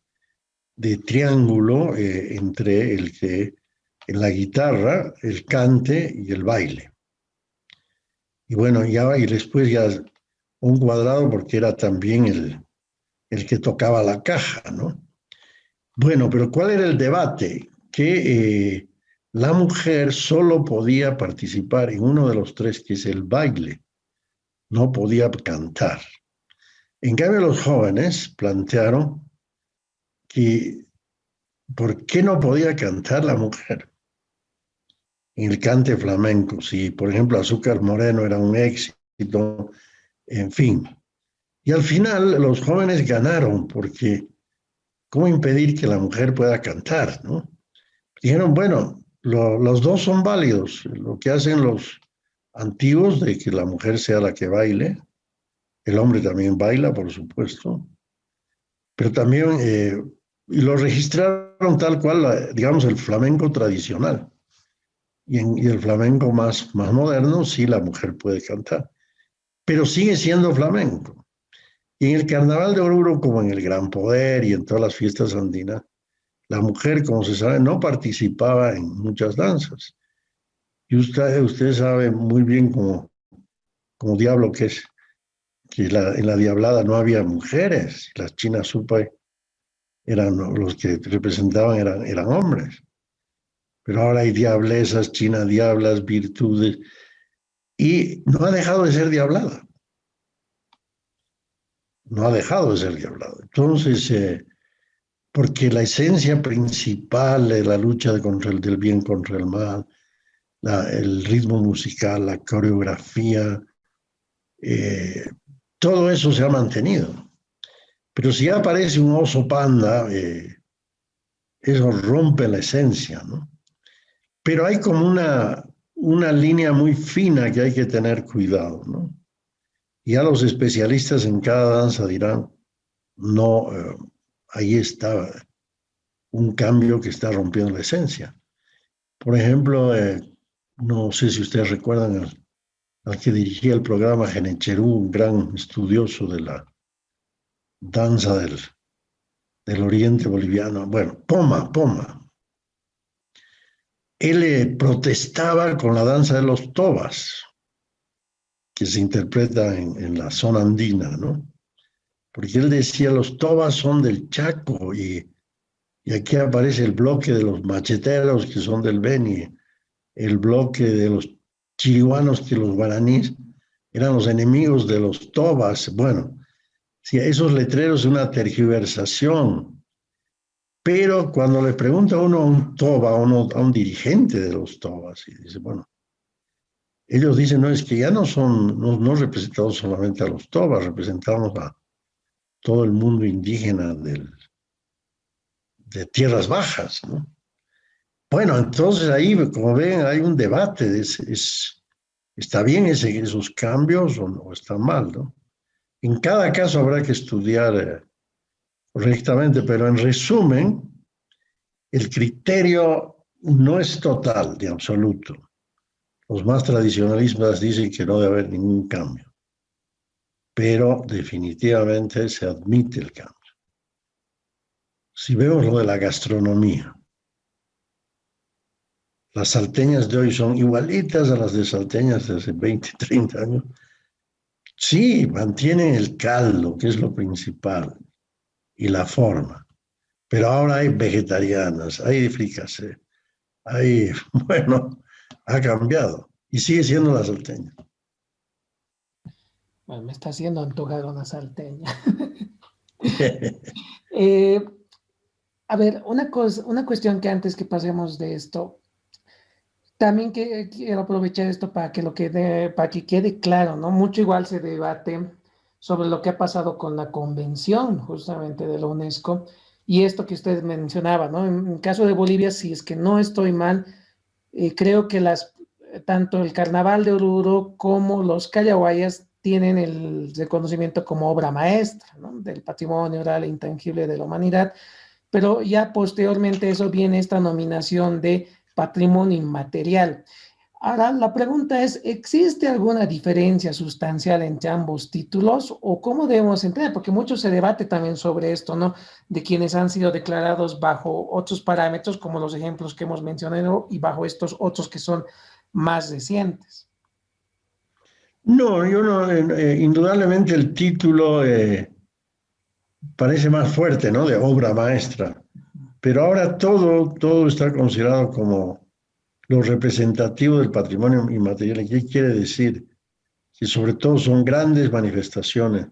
de triángulo entre el que en la guitarra, el cante y el baile. Y bueno, y después ya un cuadrado porque era también el que tocaba la caja, ¿no? Bueno, pero ¿cuál era el debate? Que la mujer solo podía participar en uno de los tres, que es el baile, no podía cantar. En cambio, los jóvenes plantearon que ¿por qué no podía cantar la mujer en el cante flamenco? Si, por ejemplo, Azúcar Moreno era un éxito, en fin. Y al final los jóvenes ganaron porque ¿cómo impedir que la mujer pueda cantar, no? Dijeron, bueno, los dos son válidos. Lo que hacen los antiguos de que la mujer sea la que baile, el hombre también baila, por supuesto, pero también, y lo registraron tal cual, digamos, el flamenco tradicional. Y el flamenco más moderno, sí, la mujer puede cantar, pero sigue siendo flamenco. Y en el Carnaval de Oruro, como en el Gran Poder y en todas las fiestas andinas, la mujer, como se sabe, no participaba en muchas danzas. Y usted sabe muy bien como diablo que es, que en la diablada no había mujeres. Las chinas supai eran los que representaban, eran hombres. Pero ahora hay diablesas, chinas diablas, virtudes, y no ha dejado de ser diablada. No ha dejado de ser diablada. Entonces, porque la esencia principal de la lucha del bien contra el mal, el ritmo musical, la coreografía, todo eso se ha mantenido. Pero si ya aparece un oso panda, eso rompe la esencia, ¿no? Pero hay como una línea muy fina que hay que tener cuidado, ¿no? Ya los especialistas en cada danza dirán, no, ahí está un cambio que está rompiendo la esencia. Por ejemplo, no sé si ustedes recuerdan al que dirigía el programa Genecherú, un gran estudioso de la danza del oriente boliviano. Bueno, Poma. Él protestaba con la danza de los tobas, que se interpreta en la zona andina, ¿no? Porque él decía, los tobas son del Chaco y aquí aparece el bloque de los macheteros que son del Beni, el bloque de los chirihuanos que los guaraníes eran los enemigos de los tobas. Bueno, sí, esos letreros es una tergiversación, pero cuando le pregunta uno a un toba, a un dirigente de los tobas, y dice, bueno, ellos dicen, no, es que ya no representamos solamente a los tobas, representamos a todo el mundo indígena de tierras bajas, ¿no? Bueno, entonces ahí, como ven, hay un debate, ¿está bien esos cambios o está mal, ¿no? En cada caso habrá que estudiar correctamente, pero en resumen, el criterio no es total, de absoluto. Los más tradicionalistas dicen que no debe haber ningún cambio, pero definitivamente se admite el cambio. Si vemos lo de la gastronomía, las salteñas de hoy son igualitas a las de salteñas de hace 20, 30 años. Sí, mantienen el caldo, que es lo principal, y la forma. Pero ahora hay vegetarianas, hay fricasé, hay, bueno, ha cambiado y sigue siendo la salteña. Bueno, me está haciendo antojar una salteña. Eh, a ver, una cuestión que antes que pasemos de esto, también que quiero aprovechar esto para que quede claro, ¿no? Mucho igual se debate sobre lo que ha pasado con la convención justamente de la UNESCO y esto que usted mencionaba, ¿no? En caso de Bolivia, si es que no estoy mal, creo que tanto el Carnaval de Oruro como los Callahuayas tienen el reconocimiento como obra maestra, ¿no? Del patrimonio oral e intangible de la humanidad, pero ya posteriormente eso viene esta nominación de patrimonio inmaterial. Ahora, la pregunta es, ¿existe alguna diferencia sustancial entre ambos títulos o cómo debemos entender? Porque mucho se debate también sobre esto, ¿no? De quienes han sido declarados bajo otros parámetros, como los ejemplos que hemos mencionado, y bajo estos otros que son más recientes. No, yo no, indudablemente el título parece más fuerte, ¿no? De obra maestra, pero ahora todo está considerado como lo representativo del patrimonio inmaterial. ¿Qué quiere decir? Que sobre todo son grandes manifestaciones,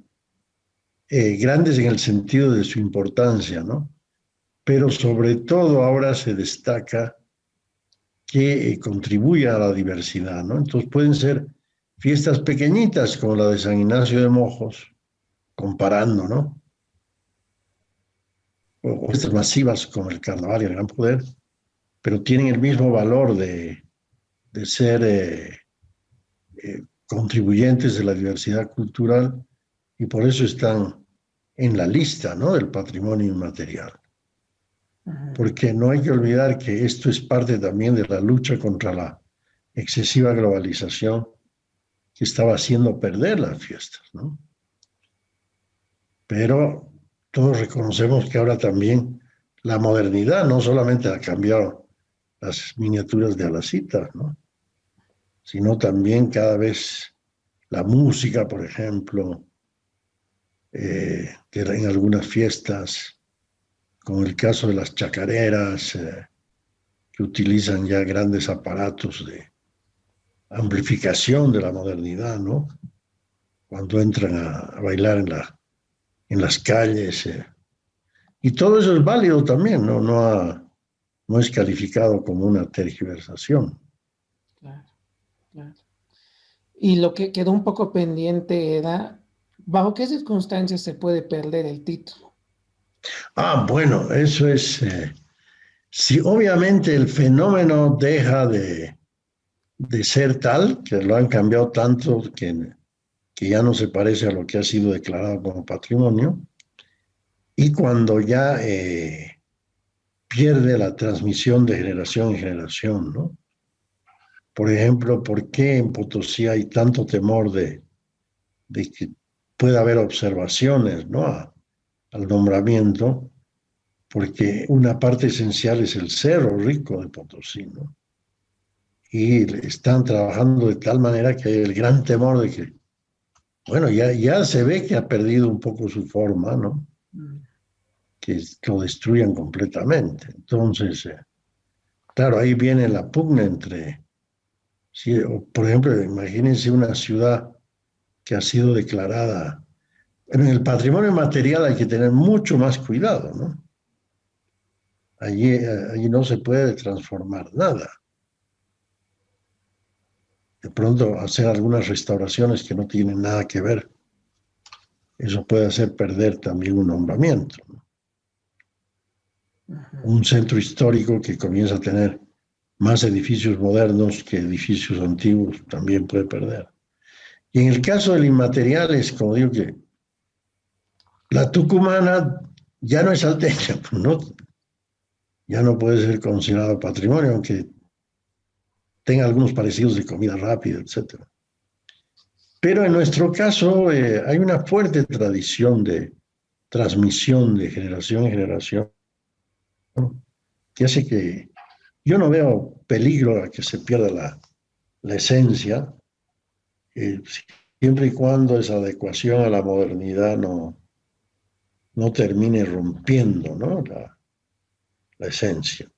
grandes en el sentido de su importancia, ¿no? Pero sobre todo ahora se destaca que contribuye a la diversidad, ¿no? Entonces pueden ser fiestas pequeñitas como la de San Ignacio de Mojos, comparando, ¿no? O fiestas masivas como el Carnaval y el Gran Poder, pero tienen el mismo valor de ser contribuyentes de la diversidad cultural y por eso están en la lista, ¿no? Del patrimonio inmaterial. Porque no hay que olvidar que esto es parte también de la lucha contra la excesiva globalización que estaba haciendo perder las fiestas, ¿no? Pero todos reconocemos que ahora también la modernidad no solamente ha cambiado las miniaturas de Alacita, ¿no? Sino también cada vez la música, por ejemplo, que en algunas fiestas, como el caso de las chacareras, que utilizan ya grandes aparatos de amplificación de la modernidad, ¿no? Cuando entran a bailar en las calles. Y todo eso es válido también, ¿no? No es calificado como una tergiversación. Claro, claro. Y lo que quedó un poco pendiente era ¿Bajo qué circunstancias se puede perder el título? Ah, bueno, eso es, si obviamente el fenómeno deja de ser tal, que lo han cambiado tanto que ya no se parece a lo que ha sido declarado como patrimonio, y cuando ya pierde la transmisión de generación en generación, ¿no? Por ejemplo, ¿por qué en Potosí hay tanto temor de que pueda haber observaciones, ¿no? Al nombramiento, porque una parte esencial es el Cerro Rico de Potosí, ¿no? Y están trabajando de tal manera que hay el gran temor de que, bueno, ya se ve que ha perdido un poco su forma, ¿no? Mm. Que lo destruyan completamente. Entonces, claro, ahí viene la pugna entre, sí, por ejemplo, imagínense una ciudad que ha sido declarada. En el patrimonio material hay que tener mucho más cuidado, ¿no? Allí no se puede transformar nada. De pronto hacer algunas restauraciones que no tienen nada que ver, eso puede hacer perder también un nombramiento, ¿no? Ujú. Un centro histórico que comienza a tener más edificios modernos que edificios antiguos también puede perder. Y en el caso del inmaterial es como digo que la tucumana ya no es salteña, pues no, ya no puede ser considerado patrimonio, aunque tenga algunos parecidos de comida rápida, etcétera. Pero en nuestro caso hay una fuerte tradición de transmisión de generación en generación que hace que yo no veo peligro a que se pierda la esencia, eh, siempre y cuando esa adecuación a la modernidad no termine rompiendo, ¿no? La esencia.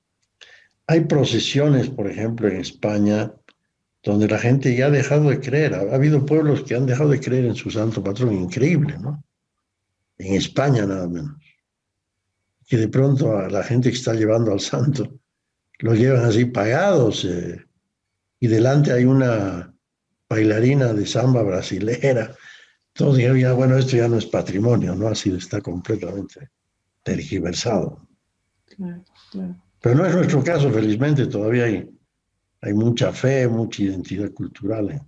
Hay procesiones, por ejemplo, en España, donde la gente ya ha dejado de creer. Ha habido pueblos que han dejado de creer en su santo patrón, increíble, ¿no? En España nada menos. Que de pronto a la gente que está llevando al santo lo llevan así pagados y delante hay una bailarina de samba brasilera. Todos dijeron, ya, bueno, esto ya no es patrimonio, ¿no? Así está completamente tergiversado. Claro, claro. Pero no es nuestro caso, felizmente, todavía hay mucha fe, mucha identidad cultural,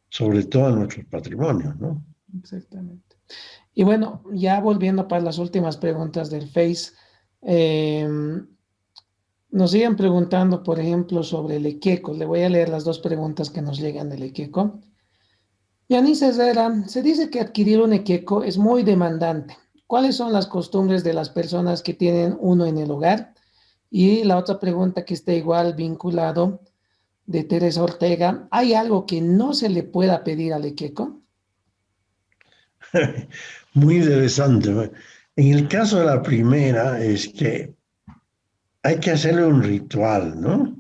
sobre todo en nuestros patrimonios, ¿no? Exactamente. Y bueno, ya volviendo para las últimas preguntas del Face, eh, nos siguen preguntando, por ejemplo, sobre el equeco. Le voy a leer las dos preguntas que nos llegan del equeco. Yanis Herrera, se dice que adquirir un equeco es muy demandante. ¿Cuáles son las costumbres de las personas que tienen uno en el hogar? Y la otra pregunta que está igual vinculado de Teresa Ortega, ¿hay algo que no se le pueda pedir al equeco? Muy interesante, ¿no? En el caso de la primera es que hay que hacerle un ritual, ¿no?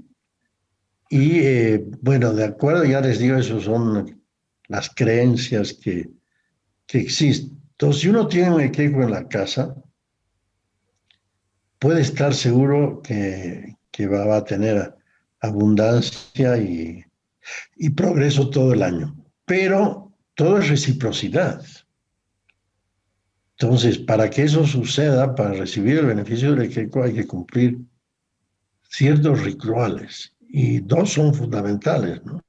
Y bueno, de acuerdo, ya les digo, eso son las creencias que existen. Entonces, si uno tiene un equipo en la casa, puede estar seguro que va a tener abundancia y progreso todo el año. Pero todo es reciprocidad. Entonces, para que eso suceda, para recibir el beneficio del equeco, hay que cumplir ciertos rituales. Y dos son fundamentales, ¿no?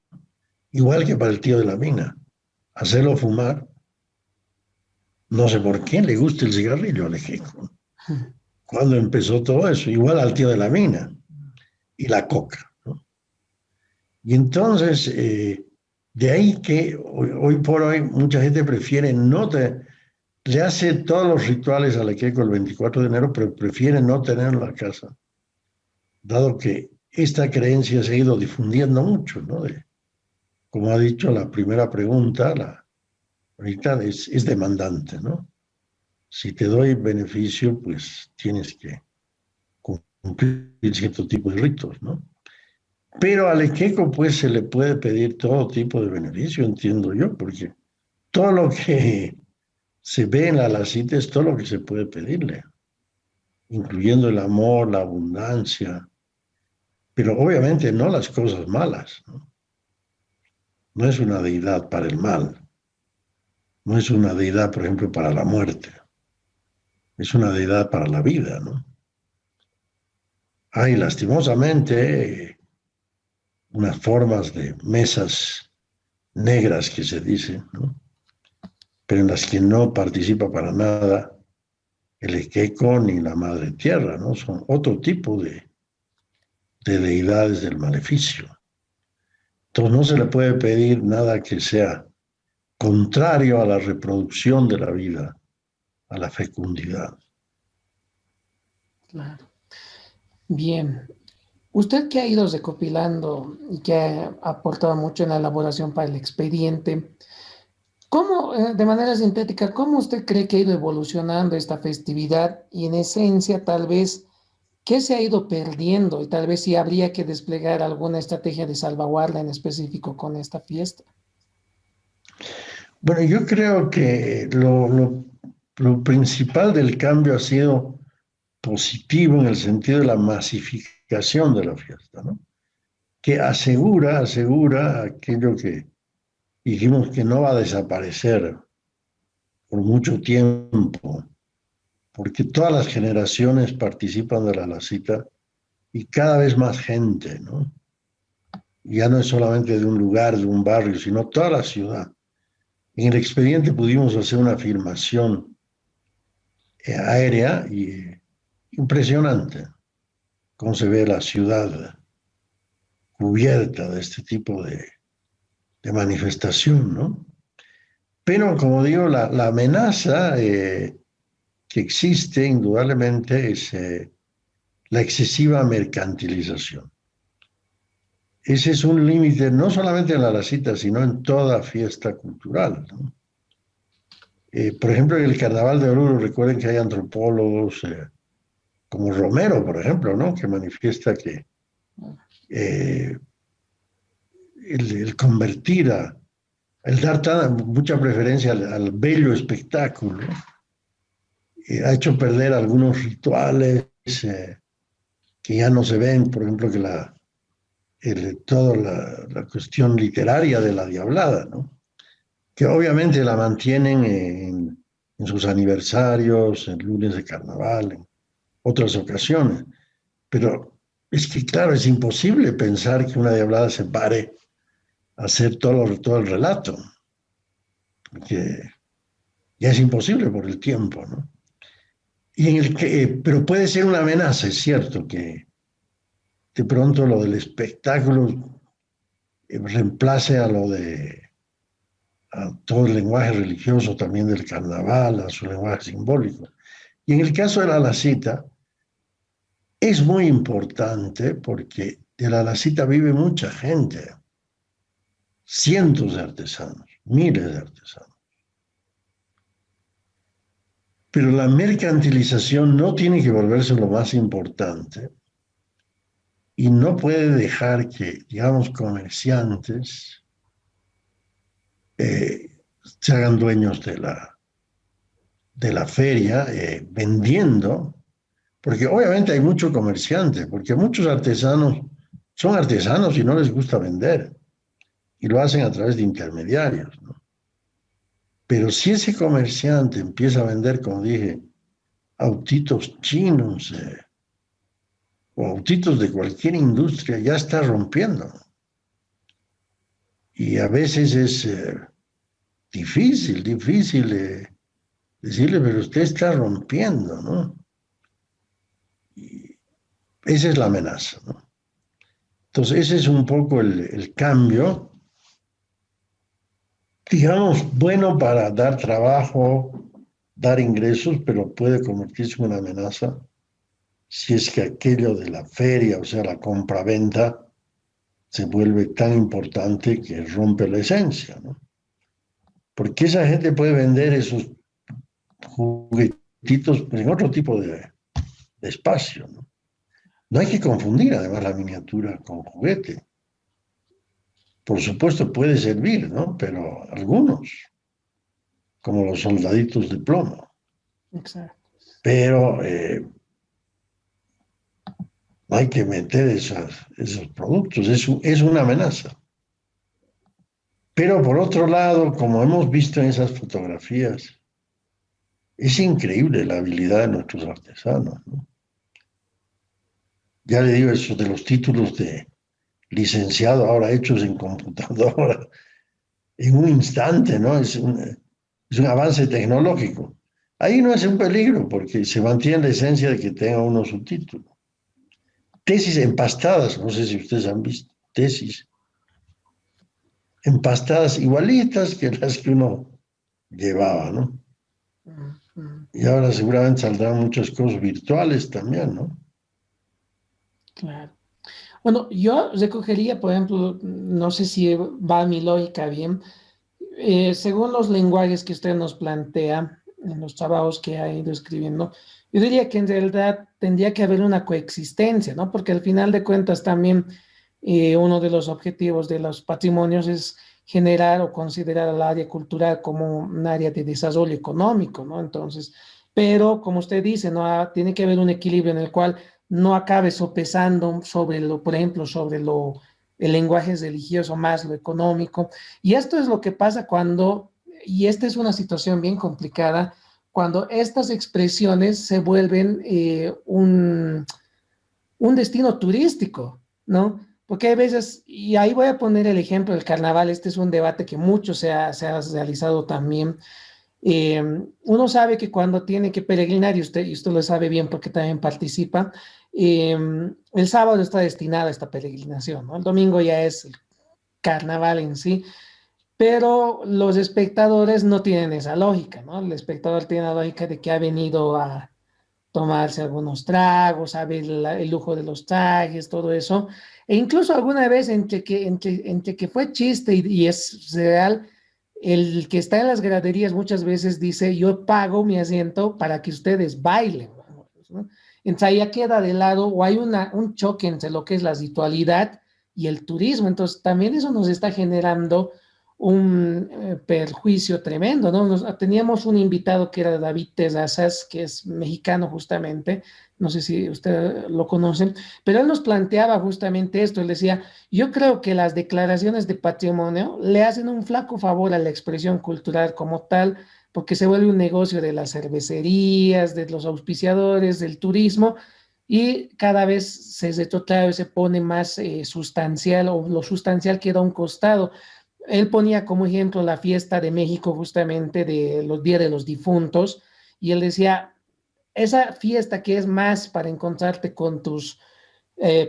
Igual que para el tío de la mina. Hacerlo fumar, no sé por qué le gusta el cigarrillo al equeco. ¿Cuándo empezó todo eso? Igual al tío de la mina y la coca, ¿no? Y entonces, de ahí que hoy por hoy mucha gente prefiere no te, le hace todos los rituales al equeco el 24 de enero, pero prefiere no tenerlo en la casa, dado que esta creencia se ha ido difundiendo mucho, ¿no? Como ha dicho la primera pregunta, ahorita es demandante, ¿no? Si te doy beneficio, pues tienes que cumplir cierto tipo de ritos, ¿no? Pero al equeco, pues se le puede pedir todo tipo de beneficio, entiendo yo, porque todo lo que se ve en la cita es todo lo que se puede pedirle, incluyendo el amor, la abundancia, pero obviamente no las cosas malas, ¿no? No es una deidad para el mal. No es una deidad, por ejemplo, para la muerte. Es una deidad para la vida, ¿no? Hay lastimosamente unas formas de mesas negras que se dice, ¿no? Pero en las que no participa para nada el Equeco ni la Madre Tierra, ¿no? Son otro tipo de deidades del maleficio. Entonces no se le puede pedir nada que sea contrario a la reproducción de la vida, a la fecundidad. Claro. Bien. Usted que ha ido recopilando y que ha aportado mucho en la elaboración para el expediente, ¿cómo, de manera sintética, cómo usted cree que ha ido evolucionando esta festividad y en esencia tal vez qué se ha ido perdiendo y tal vez si habría que desplegar alguna estrategia de salvaguarda en específico con esta fiesta? Bueno, yo creo que lo principal del cambio ha sido positivo en el sentido de la masificación de la fiesta, ¿no? Que asegura aquello que dijimos que no va a desaparecer por mucho tiempo, porque todas las generaciones participan de la cita y cada vez más gente, ¿no? Ya no es solamente de un lugar, de un barrio, sino toda la ciudad. En el expediente pudimos hacer una afirmación aérea y impresionante, cómo se ve la ciudad cubierta de este tipo de manifestación, ¿no? Pero, como digo, la amenaza que existe indudablemente es la excesiva mercantilización. Ese es un límite no solamente en la cita, sino en toda fiesta cultural, ¿no? Por ejemplo, en el Carnaval de Oruro, recuerden que hay antropólogos como Romero, por ejemplo, ¿no? Que manifiesta que eh, el convertir el dar mucha preferencia al bello espectáculo ha hecho perder algunos rituales que ya no se ven, por ejemplo, que toda la cuestión literaria de la Diablada, ¿no? Que obviamente la mantienen en sus aniversarios, en lunes de carnaval, en otras ocasiones, pero es que, claro, es imposible pensar que una Diablada se pare a hacer todo el relato, que ya es imposible por el tiempo, ¿no? Pero puede ser una amenaza, es cierto, que de pronto lo del espectáculo reemplace a todo el lenguaje religioso también del carnaval, a su lenguaje simbólico. Y en el caso de la cita, es muy importante porque de la cita vive mucha gente, cientos de artesanos, miles de artesanos. Pero la mercantilización no tiene que volverse lo más importante y no puede dejar que, digamos, comerciantes se hagan dueños de la feria vendiendo, porque obviamente hay mucho comerciante, porque muchos artesanos son artesanos y no les gusta vender y lo hacen a través de intermediarios, ¿no? Pero si ese comerciante empieza a vender, como dije, autitos chinos o autitos de cualquier industria, ya está rompiendo. Y a veces es difícil decirle, pero usted está rompiendo, ¿no? Y esa es la amenaza, ¿no? Entonces, ese es un poco el cambio, digamos, bueno para dar trabajo, dar ingresos, pero puede convertirse en una amenaza si es que aquello de la feria, o sea, la compra-venta, se vuelve tan importante que rompe la esencia, ¿no? Porque esa gente puede vender esos juguetitos en otro tipo de espacio, ¿no? No hay que confundir además la miniatura con juguete. Por supuesto puede servir, ¿no? Pero algunos, como los soldaditos de plomo. Exacto. Pero no hay que meter esos productos, es una amenaza. Pero por otro lado, como hemos visto en esas fotografías, es increíble la habilidad de nuestros artesanos, ¿no? Ya le digo eso de los títulos de licenciado ahora hechos en computadora, en un instante, ¿no? Es un avance tecnológico. Ahí no es un peligro porque se mantiene la esencia de que tenga uno su título. Tesis empastadas, no sé si ustedes han visto, tesis empastadas igualitas que las que uno llevaba, ¿no? Ujú. Y ahora seguramente saldrán muchas cosas virtuales también, ¿no? Claro. Bueno, yo recogería, por ejemplo, no sé si va mi lógica bien, según los lenguajes que usted nos plantea en los trabajos que ha ido escribiendo, yo diría que en realidad tendría que haber una coexistencia, ¿no? Porque al final de cuentas también uno de los objetivos de los patrimonios es generar o considerar al área cultural como un área de desarrollo económico, ¿no? Entonces, pero como usted dice, ¿no? Tiene que haber un equilibrio en el cual no acabe sopesando sobre lo, por ejemplo, sobre el lenguaje religioso más lo económico. Y esto es lo que pasa cuando, y esta es una situación bien complicada, cuando estas expresiones se vuelven un destino turístico, ¿no? Porque hay veces, y ahí voy a poner el ejemplo del carnaval, este es un debate que mucho se ha realizado también. Eh, Uno sabe que cuando tiene que peregrinar, y usted lo sabe bien porque también participa, eh, el sábado está destinado a esta peregrinación, ¿no? El domingo ya es el carnaval en sí, pero los espectadores no tienen esa lógica, ¿no? El espectador tiene la lógica de que ha venido a tomarse algunos tragos, a ver el lujo de los trajes, todo eso. E incluso alguna vez entre que fue chiste y es real, el que está en las graderías muchas veces dice, yo pago mi asiento para que ustedes bailen, ¿no? Entonces ahí ya queda de lado o hay un choque entre lo que es la ritualidad y el turismo. Entonces también eso nos está generando un perjuicio tremendo, ¿no? Teníamos un invitado que era David Terrazas, que es mexicano justamente, no sé si usted lo conoce, pero él nos planteaba justamente esto, él decía, yo creo que las declaraciones de patrimonio le hacen un flaco favor a la expresión cultural como tal, porque se vuelve un negocio de las cervecerías, de los auspiciadores, del turismo, y cada vez se retrotrae, se pone más sustancial o lo sustancial queda a un costado. Él ponía como ejemplo la fiesta de México justamente de los Días de los Difuntos y él decía, esa fiesta que es más para encontrarte con tus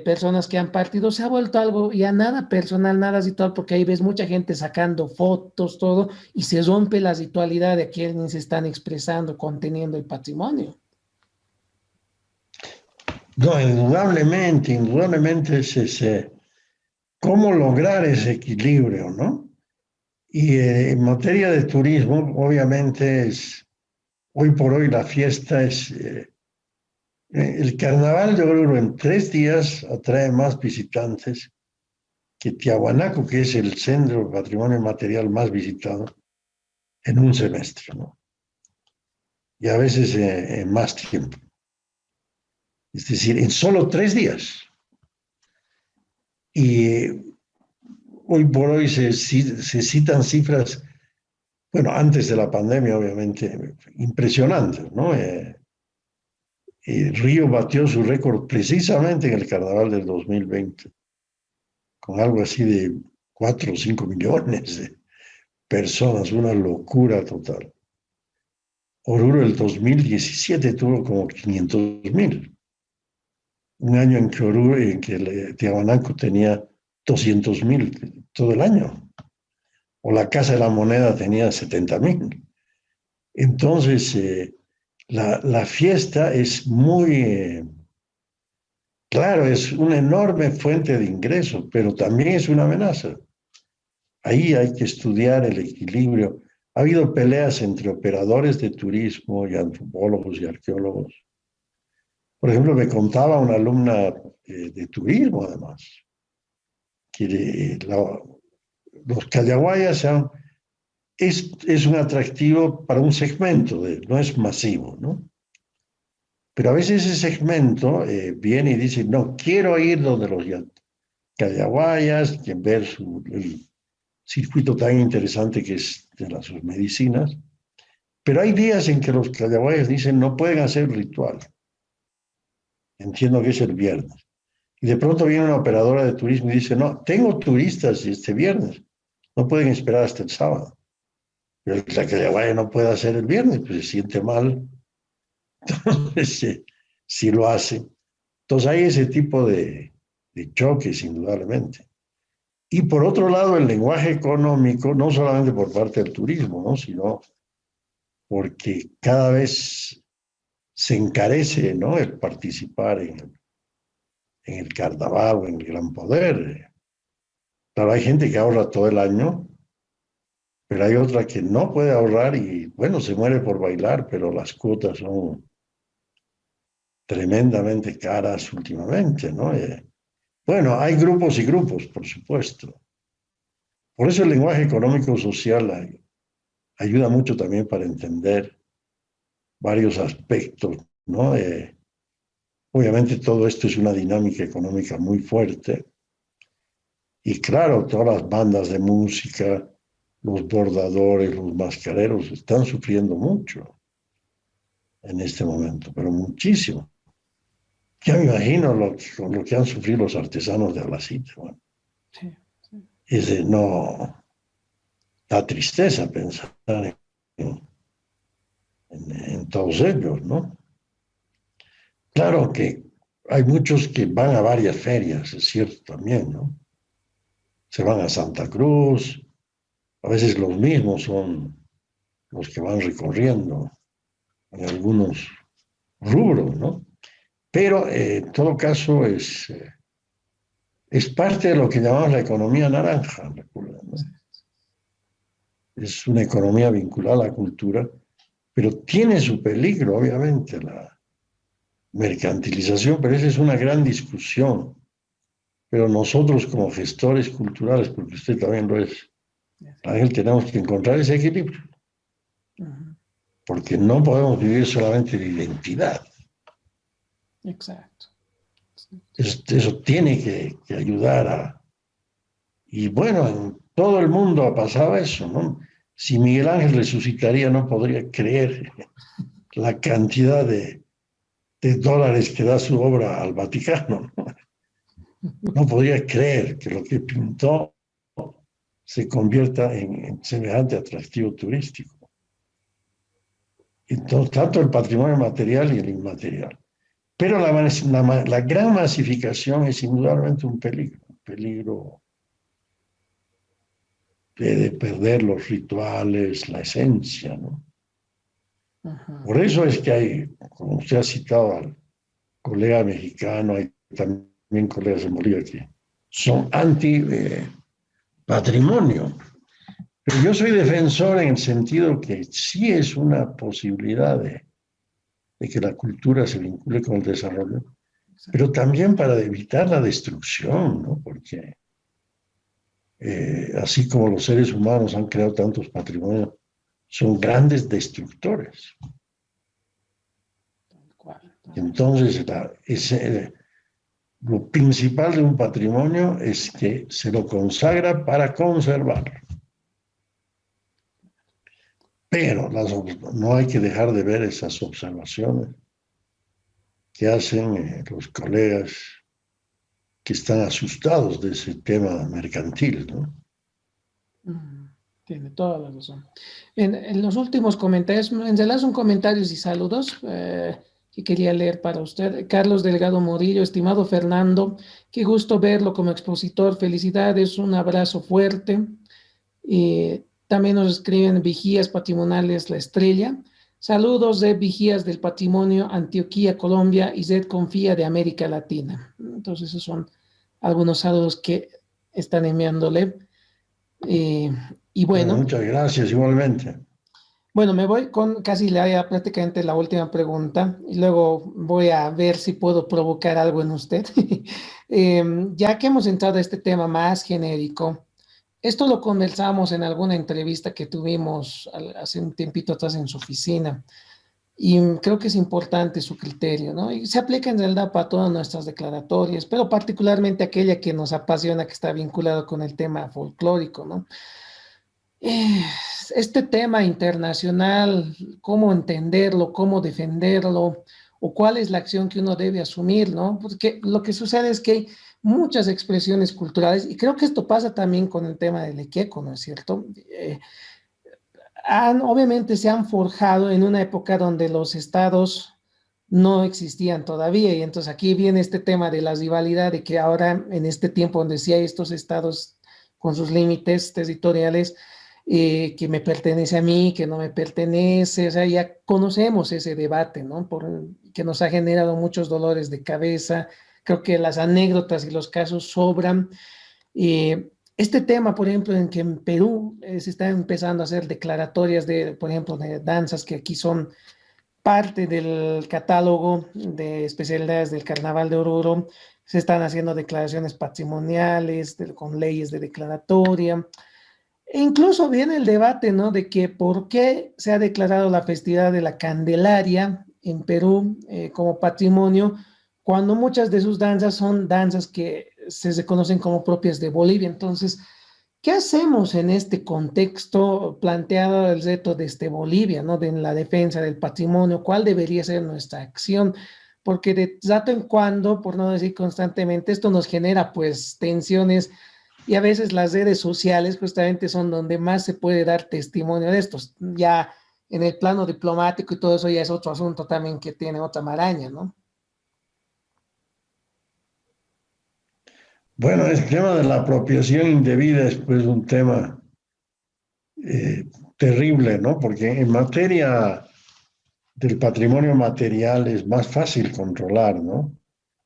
personas que han partido se ha vuelto algo ya nada personal, nada ritual, porque ahí ves mucha gente sacando fotos, todo, y se rompe la ritualidad de quienes se están expresando, conteniendo el patrimonio. No, indudablemente, indudablemente es ese, cómo lograr ese equilibrio, ¿no? Y en materia de turismo, obviamente es, hoy por hoy la fiesta es, el carnaval yo creo que en 3 días atrae más visitantes que Tiahuanaco, que es el centro de patrimonio material más visitado en un semestre, ¿no? Y a veces en más tiempo. Es decir, en solo 3 días. Y hoy por hoy se citan cifras, bueno, antes de la pandemia, obviamente, impresionantes, ¿no? Río batió su récord precisamente en el carnaval del 2020, con algo así de 4 o 5 millones de personas, una locura total. Oruro el 2017 tuvo como 500.000, un año en que Oruro, en que Tiahuanaco tenía 200.000 todo el año, o la Casa de la Moneda tenía 70.000. Entonces, la fiesta es muy, claro, es una enorme fuente de ingresos, pero también es una amenaza. Ahí hay que estudiar el equilibrio. Ha habido peleas entre operadores de turismo y antropólogos y arqueólogos. Por ejemplo, me contaba una alumna de turismo, además, que los Callaguayas es un atractivo para un segmento, no es masivo, ¿no? Pero a veces ese segmento viene y dice, no, quiero ir donde los Callaguayas, ver circuito tan interesante que es de las medicinas. Pero hay días en que los callahuayas dicen no pueden hacer ritual. Entiendo que es el viernes. Y de pronto viene una operadora de turismo y dice, no, tengo turistas este viernes, no pueden esperar hasta el sábado. Pero el callahuaya no puede hacer el viernes, pues se siente mal. Entonces, sí lo hace. Entonces hay ese tipo de choques, indudablemente. Y por otro lado, el lenguaje económico, no solamente por parte del turismo, ¿no? Sino porque cada vez se encarece, ¿no? El participar en el carnaval o en el gran poder. Claro, hay gente que ahorra todo el año, pero hay otra que no puede ahorrar y, bueno, se muere por bailar, pero las cuotas son tremendamente caras últimamente, ¿no? Bueno, hay grupos y grupos, por supuesto. Por eso el lenguaje económico social ayuda mucho también para entender varios aspectos, ¿no? Obviamente todo esto es una dinámica económica muy fuerte y claro, todas las bandas de música, los bordadores, los mascareros están sufriendo mucho en este momento, pero muchísimo. Ya me imagino con lo que han sufrido los artesanos de Alacite. Bueno, Sí, sí. no, da tristeza pensar en todos ellos, ¿no? Claro que hay muchos que van a varias ferias, es cierto también, ¿no? Se van a Santa Cruz, a veces los mismos son los que van recorriendo en algunos rubros, ¿no? Pero en todo caso es parte de lo que llamamos la economía naranja, recuerda, ¿no? Es una economía vinculada a la cultura, pero tiene su peligro, obviamente, la mercantilización, pero esa es una gran discusión. Pero nosotros como gestores culturales, porque usted también lo es, Ángel, tenemos que encontrar ese equilibrio, Ujú. porque no podemos vivir solamente de identidad. Exacto. Eso tiene que ayudar a... Y bueno, en todo el mundo ha pasado eso, ¿no? Si Miguel Ángel resucitaría, no podría creer la cantidad de dólares que da su obra al Vaticano, ¿no? No podría creer que lo que pintó se convierta en semejante atractivo turístico. Entonces, tanto el patrimonio material y el inmaterial. Pero la gran masificación es indudablemente un peligro de perder los rituales, la esencia, ¿no? Ujú. Por eso es que hay, como usted ha citado al colega mexicano, hay también colegas de Bolivia que son anti-patrimonio. Pero yo soy defensor en el sentido que sí es una posibilidad de que la cultura se vincule con el desarrollo, pero también para evitar la destrucción, ¿no? Porque así como los seres humanos han creado tantos patrimonios, son grandes destructores. Tal cual, tal cual. Entonces, lo principal de un patrimonio es que se lo consagra para conservarlo. Pero no hay que dejar de ver esas observaciones que hacen los colegas que están asustados de ese tema mercantil, ¿no? Ujú. Tiene toda la razón. En los últimos comentarios, en realidad son comentarios y saludos que quería leer para usted. Carlos Delgado Murillo, estimado Fernando, qué gusto verlo como expositor. Felicidades, un abrazo fuerte. También nos escriben Vigías Patrimoniales La Estrella. Saludos de Vigías del Patrimonio Antioquia, Colombia y Zed Confía de América Latina. Entonces, esos son algunos saludos que están enviándole. Eh, y Bueno, bueno, muchas gracias igualmente. bueno, me voy con casi prácticamente la última pregunta y luego voy a ver si puedo provocar algo en usted. Ya que hemos entrado a este tema más genérico, esto lo conversamos en alguna entrevista que tuvimos hace un tiempito atrás en su oficina. Y creo que es importante su criterio, ¿no? Y se aplica en realidad para todas nuestras declaratorias, pero particularmente aquella que nos apasiona, que está vinculado con el tema folclórico, ¿no? Eh, Este tema internacional, cómo entenderlo, cómo defenderlo, o cuál es la acción que uno debe asumir, ¿no? Porque lo que sucede es que hay muchas expresiones culturales, y creo que esto pasa también con el tema del equeco, ¿no es cierto? Obviamente se han forjado en una época donde los estados no existían todavía, y entonces aquí viene este tema de la rivalidad, de que ahora en este tiempo donde sí hay estos estados con sus límites territoriales, que me pertenece a mí, que no me pertenece, o sea, ya conocemos ese debate, ¿no? Que nos ha generado muchos dolores de cabeza, creo que las anécdotas y los casos sobran. Este tema, por ejemplo, en que en Perú se están empezando a hacer declaratorias de, por ejemplo, de danzas que aquí son parte del catálogo de especialidades del Carnaval de Oruro, se están haciendo declaraciones patrimoniales con leyes de declaratoria. E incluso viene el debate, ¿no? De que por qué se ha declarado la festividad de la Candelaria en Perú como patrimonio, cuando muchas de sus danzas son danzas que se reconocen como propias de Bolivia. Entonces, ¿qué hacemos en este contexto planteado el reto desde Bolivia, ¿no? De la defensa del patrimonio? ¿Cuál debería ser nuestra acción? Porque de rato en cuando, por no decir constantemente, esto nos genera pues tensiones, y a veces las redes sociales justamente son donde más se puede dar testimonio de estos. Ya en el plano diplomático y todo eso ya es otro asunto también que tiene otra maraña, ¿no? Bueno, el tema de la apropiación indebida es pues un tema eh, terrible, ¿no? Porque en materia del patrimonio material es más fácil controlar, ¿no?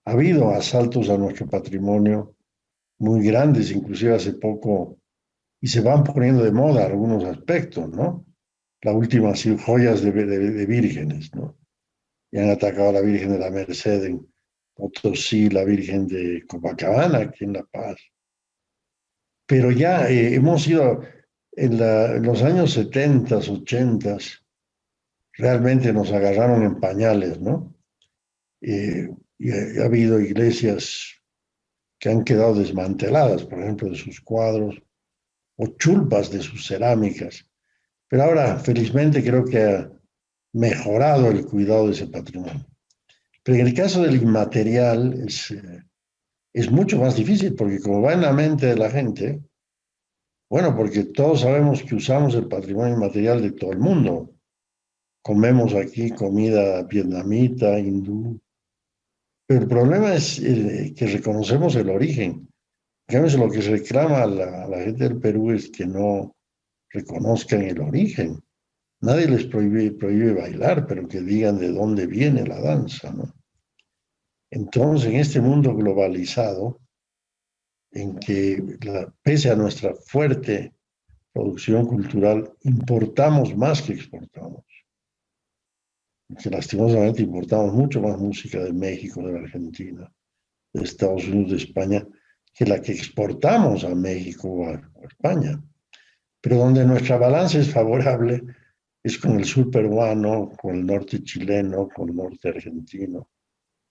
Ha habido asaltos a nuestro patrimonio muy grandes, inclusive hace poco, y se van poniendo de moda algunos aspectos, ¿no? La última ha sido joyas de vírgenes, ¿no? Y han atacado a la Virgen de la Merced en Potosí, la Virgen de Copacabana, aquí en La Paz. Pero ya hemos ido en los años 70, 80, realmente nos agarraron en pañales, ¿no? Y ha habido iglesias que han quedado desmanteladas, por ejemplo, de sus cuadros o chulpas de sus cerámicas. Pero ahora, felizmente, creo que ha mejorado el cuidado de ese patrimonio. Pero en el caso del inmaterial es mucho más difícil porque como va en la mente de la gente, bueno, porque todos sabemos que usamos el patrimonio inmaterial de todo el mundo. Comemos aquí comida vietnamita, hindú, pero el problema es que reconocemos el origen. Digamos, lo que se reclama a la gente del Perú es que no reconozcan el origen. Nadie les prohíbe bailar, pero que digan de dónde viene la danza, ¿no? Entonces, en este mundo globalizado, en que pese a nuestra fuerte producción cultural, importamos más que exportamos. Que lastimosamente importamos mucho más música de México, de la Argentina, de Estados Unidos, de España, que la que exportamos a México o a España. Pero donde nuestra balanza es favorable es con el sur peruano, con el norte chileno, con el norte argentino,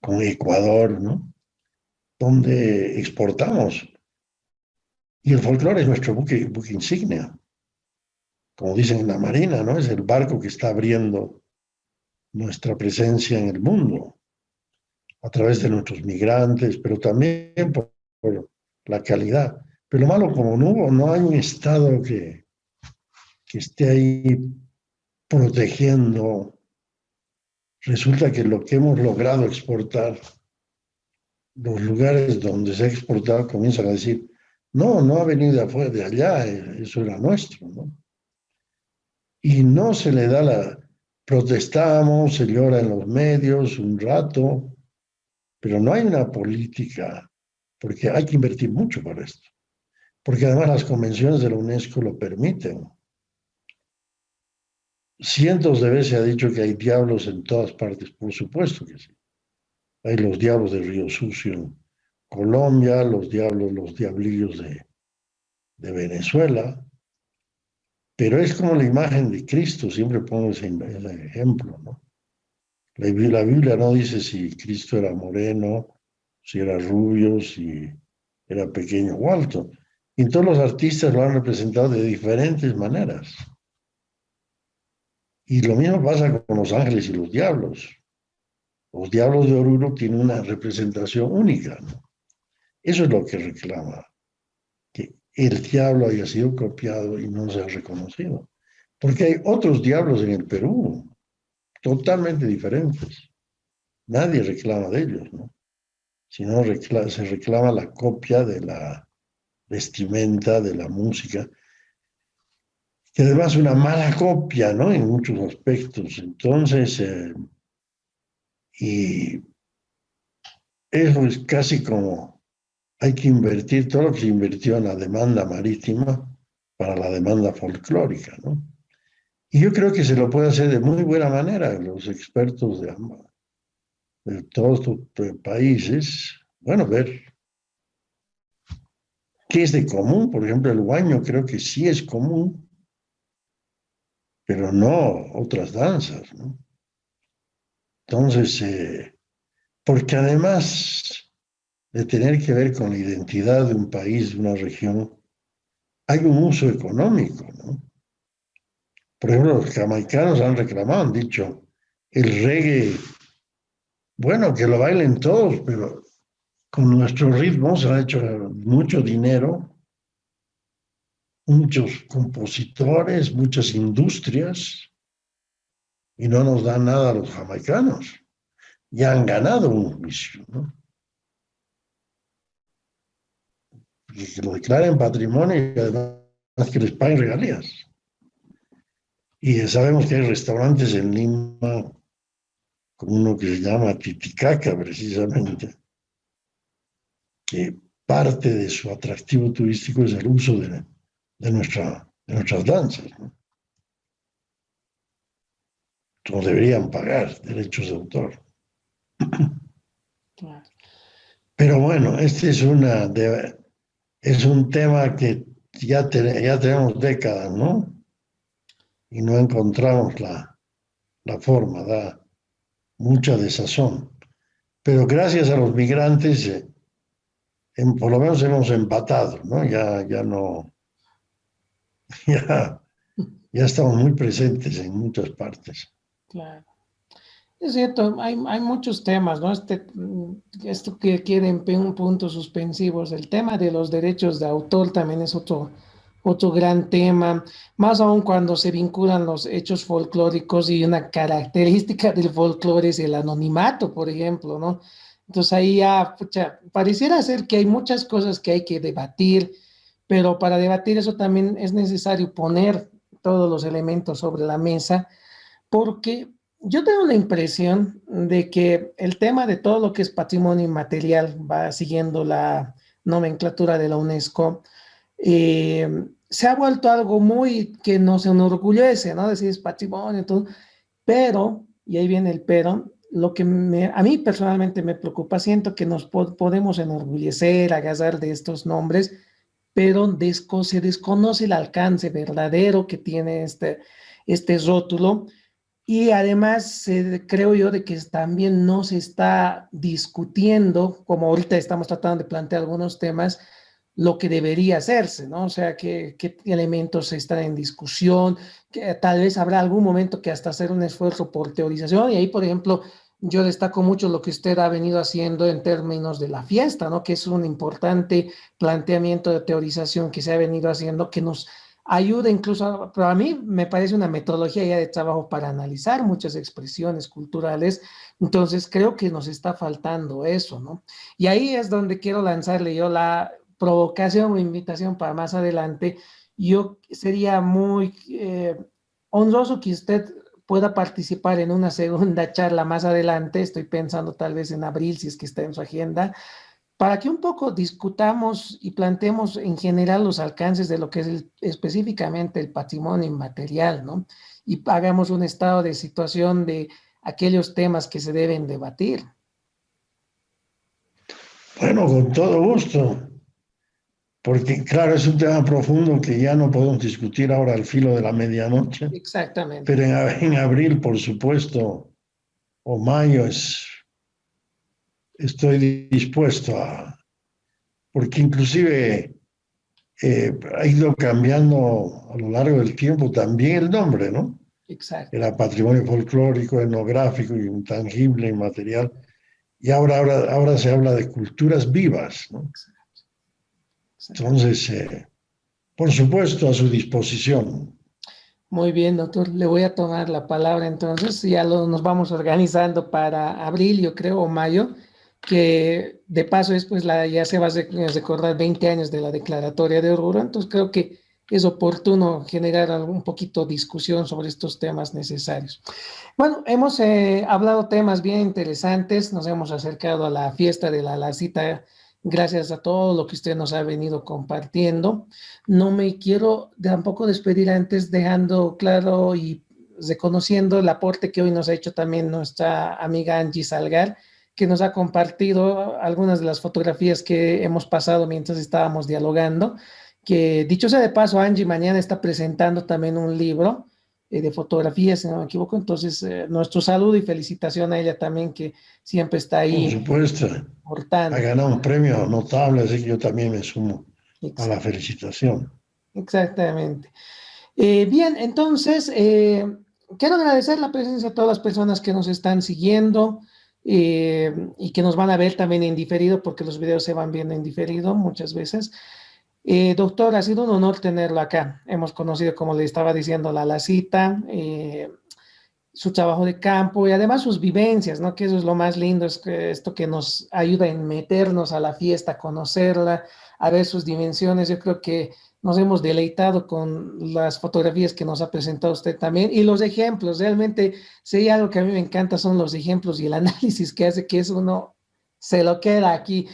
con Ecuador, ¿no? Donde exportamos. Y el folclore es nuestro buque insignia, como dicen en la Marina, ¿no? Es el barco que está abriendo nuestra presencia en el mundo a través de nuestros migrantes, pero también por la calidad. Pero lo malo, como no hay un Estado que esté ahí protegiendo, resulta que lo que hemos logrado exportar, los lugares donde se ha exportado comienzan a decir, no, no ha venido de afuera, de allá, eso era nuestro, ¿no? Y no se le da protestamos, se llora en los medios un rato, pero no hay una política, porque hay que invertir mucho para esto, porque además las convenciones de la UNESCO lo permiten. Cientos de veces se ha dicho que hay diablos en todas partes, por supuesto que sí. Hay los diablos del Río Sucio en Colombia, los diablos, los diablillos de Venezuela, pero es como la imagen de Cristo, siempre pongo ese ejemplo, ¿no? La Biblia no dice si Cristo era moreno, si era rubio, si era pequeño o alto. Y todos los artistas lo han representado de diferentes maneras. Y lo mismo pasa con los ángeles y los diablos. Los diablos de Oruro tienen una representación única, ¿no? Eso es lo que reclama, que el diablo haya sido copiado y no se ha reconocido. Porque hay otros diablos en el Perú, totalmente diferentes. Nadie reclama de ellos, ¿no? Sino se reclama la copia de la vestimenta, de la música, que además es una mala copia, ¿no? En muchos aspectos. Entonces, y eso es casi como hay que invertir todo lo que se invirtió en la demanda marítima para la demanda folclórica, ¿no? Y yo creo que se lo puede hacer de muy buena manera. Los expertos de todos estos países, bueno, ver qué es de común. Por ejemplo, el huaño creo que sí es común, pero no otras danzas, ¿no? Entonces, porque además de tener que ver con la identidad de un país, de una región, hay un uso económico, ¿no? Por ejemplo, los jamaicanos han reclamado, han dicho, el reggae, bueno, que lo bailen todos, pero con nuestros ritmos han hecho mucho dinero, muchos compositores, muchas industrias, y no nos dan nada a los jamaicanos. Ya han ganado un juicio, ¿no? Que lo declaren patrimonio y además que les paguen regalías. Y sabemos que hay restaurantes en Lima, como uno que se llama Titicaca, precisamente, que parte de su atractivo turístico es el uso de nuestras danzas, ¿no? Entonces deberían pagar derechos de autor. Claro. Pero bueno, este es un tema que ya tenemos décadas, ¿no? Y no encontramos la forma, da mucha desazón. Pero gracias a los migrantes, por lo menos hemos empatado, ¿no? Ya no, ya, ya estamos muy presentes en muchas partes. Claro. Es cierto, hay muchos temas, ¿no? Esto que queden un punto suspensivos. El tema de los derechos de autor también es otro gran tema, más aún cuando se vinculan los hechos folclóricos y una característica del folclore es el anonimato, por ejemplo, ¿no? Entonces ahí ya, pucha, pareciera ser que hay muchas cosas que hay que debatir, pero para debatir eso también es necesario poner todos los elementos sobre la mesa porque yo tengo la impresión de que el tema de todo lo que es patrimonio inmaterial va siguiendo la nomenclatura de la UNESCO. Se ha vuelto algo muy que nos enorgullece, ¿no? Decir es patrimonio y todo, pero, y ahí viene el pero, lo que a mí personalmente me preocupa, siento que nos podemos enorgullecer, agarrar de estos nombres, pero se desconoce el alcance verdadero que tiene este rótulo y además, creo yo de que también no se está discutiendo, como ahorita estamos tratando de plantear algunos temas, lo que debería hacerse, ¿no? O sea, qué elementos están en discusión, que tal vez habrá algún momento que hasta hacer un esfuerzo por teorización. Y ahí, por ejemplo, yo destaco mucho lo que usted ha venido haciendo en términos de la fiesta, ¿no? Que es un importante planteamiento de teorización que se ha venido haciendo, que nos ayuda incluso, pero a mí me parece una metodología ya de trabajo para analizar muchas expresiones culturales, entonces creo que nos está faltando eso, ¿no? Y ahí es donde quiero lanzarle yo la provocación o invitación para más adelante. Yo sería muy honroso que usted pueda participar en una segunda charla más adelante, estoy pensando tal vez en abril si es que está en su agenda, para que un poco discutamos y planteemos en general los alcances de lo que es específicamente el patrimonio inmaterial, ¿no? Y hagamos un estado de situación de aquellos temas que se deben debatir. Bueno, con todo gusto, porque claro, es un tema profundo que ya no podemos discutir ahora al filo de la medianoche, Exactamente. pero en abril, por supuesto, o mayo estoy dispuesto porque inclusive ha ido cambiando a lo largo del tiempo también el nombre, ¿no? Exacto. Era patrimonio folclórico, etnográfico, intangible, inmaterial, y ahora se habla de culturas vivas, ¿no? Exacto. Entonces, por supuesto, a su disposición. Muy bien, doctor. Le voy a tomar la palabra entonces. Ya nos vamos organizando para abril, yo creo, o mayo, que de paso es pues ya se va a recordar 20 años de la Declaratoria de Oruro. Entonces creo que es oportuno generar un poquito de discusión sobre estos temas necesarios. Bueno, hemos hablado temas bien interesantes, nos hemos acercado a la fiesta de la Lacita gracias a todo lo que usted nos ha venido compartiendo. No me quiero tampoco despedir antes dejando claro y reconociendo el aporte que hoy nos ha hecho también nuestra amiga Angie Salgar, que nos ha compartido algunas de las fotografías que hemos pasado mientras estábamos dialogando, que dicho sea de paso, Angie mañana está presentando también un libro de fotografía, si no me equivoco. Entonces, nuestro saludo y felicitación a ella también, que siempre está Por ahí supuesto, ha portando. ganado un premio notable, así que yo también me sumo a la Exact, felicitación. exactamente. Bien, entonces, quiero agradecer la presencia de todas las personas que nos están siguiendo y que nos van a ver también en diferido, porque los videos se van viendo en diferido muchas veces. Doctor, ha sido un honor tenerlo acá. Hemos conocido, como le estaba diciendo, la cita. Su trabajo de campo y además sus vivencias, ¿no? Que eso es lo más lindo, es que esto que nos ayuda en meternos a la fiesta, conocerla, a ver sus dimensiones. Yo creo que nos hemos deleitado con las fotografías que nos ha presentado usted también y los ejemplos. Realmente, si hay algo que a mí me encanta son los ejemplos y el análisis que hace que eso uno se lo queda aquí.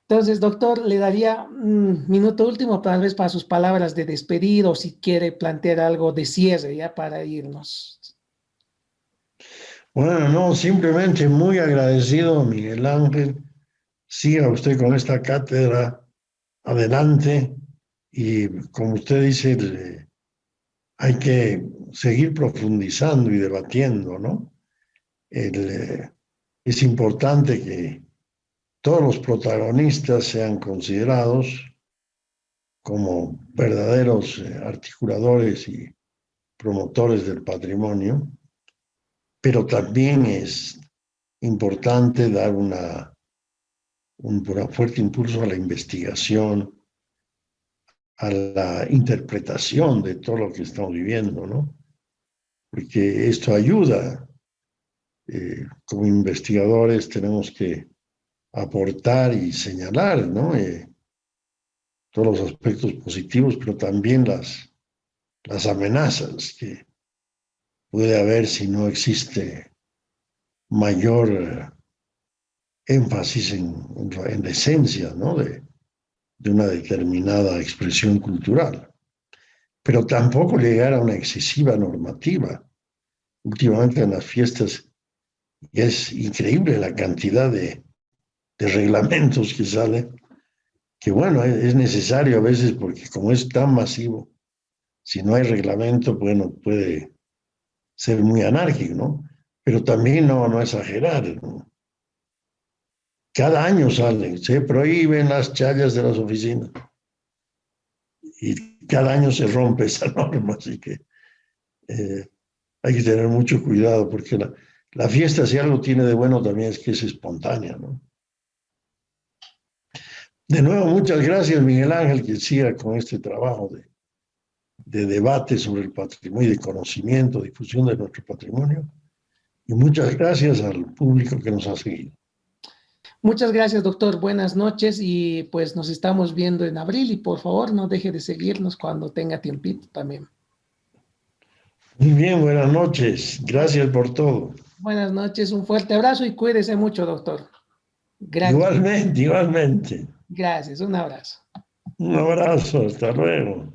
Entonces, doctor, le daría un minuto último tal vez para sus palabras de despedida o si quiere plantear algo de cierre ya para irnos. Bueno, no, simplemente muy agradecido, Miguel Ángel. Siga usted con esta cátedra adelante y como usted dice, hay que seguir profundizando y debatiendo, ¿no? Es importante que todos los protagonistas sean considerados como verdaderos articuladores y promotores del patrimonio, pero también es importante dar un fuerte impulso a la investigación, a la interpretación de todo lo que estamos viviendo, ¿no? Porque esto ayuda. Como investigadores tenemos que aportar y señalar, ¿no? Todos los aspectos positivos, pero también las amenazas que puede haber si no existe mayor énfasis en la esencia, ¿no? De una determinada expresión cultural, pero tampoco llegar a una excesiva normativa. Últimamente en las fiestas es increíble la cantidad de reglamentos que salen, que bueno, es necesario a veces porque como es tan masivo, si no hay reglamento, bueno, puede ser muy anárquico, ¿no? Pero también no exagerar, ¿no? Cada año salen, se prohíben las challas de las oficinas y cada año se rompe esa norma, así que eh, hay que tener mucho cuidado porque la fiesta, si algo tiene de bueno también es que es espontánea, ¿no? De nuevo, muchas gracias, Miguel Ángel, que siga con este trabajo de debate sobre el patrimonio y de conocimiento, difusión de nuestro patrimonio. Y muchas gracias al público que nos ha seguido. Muchas gracias, doctor. Buenas noches y pues nos estamos viendo en abril y por favor no deje de seguirnos cuando tenga tiempito también. Muy bien, buenas noches. Gracias por todo. Buenas noches, un fuerte abrazo y cuídese mucho, doctor. Gracias. Igualmente, igualmente. Gracias, un abrazo. Un abrazo, hasta luego.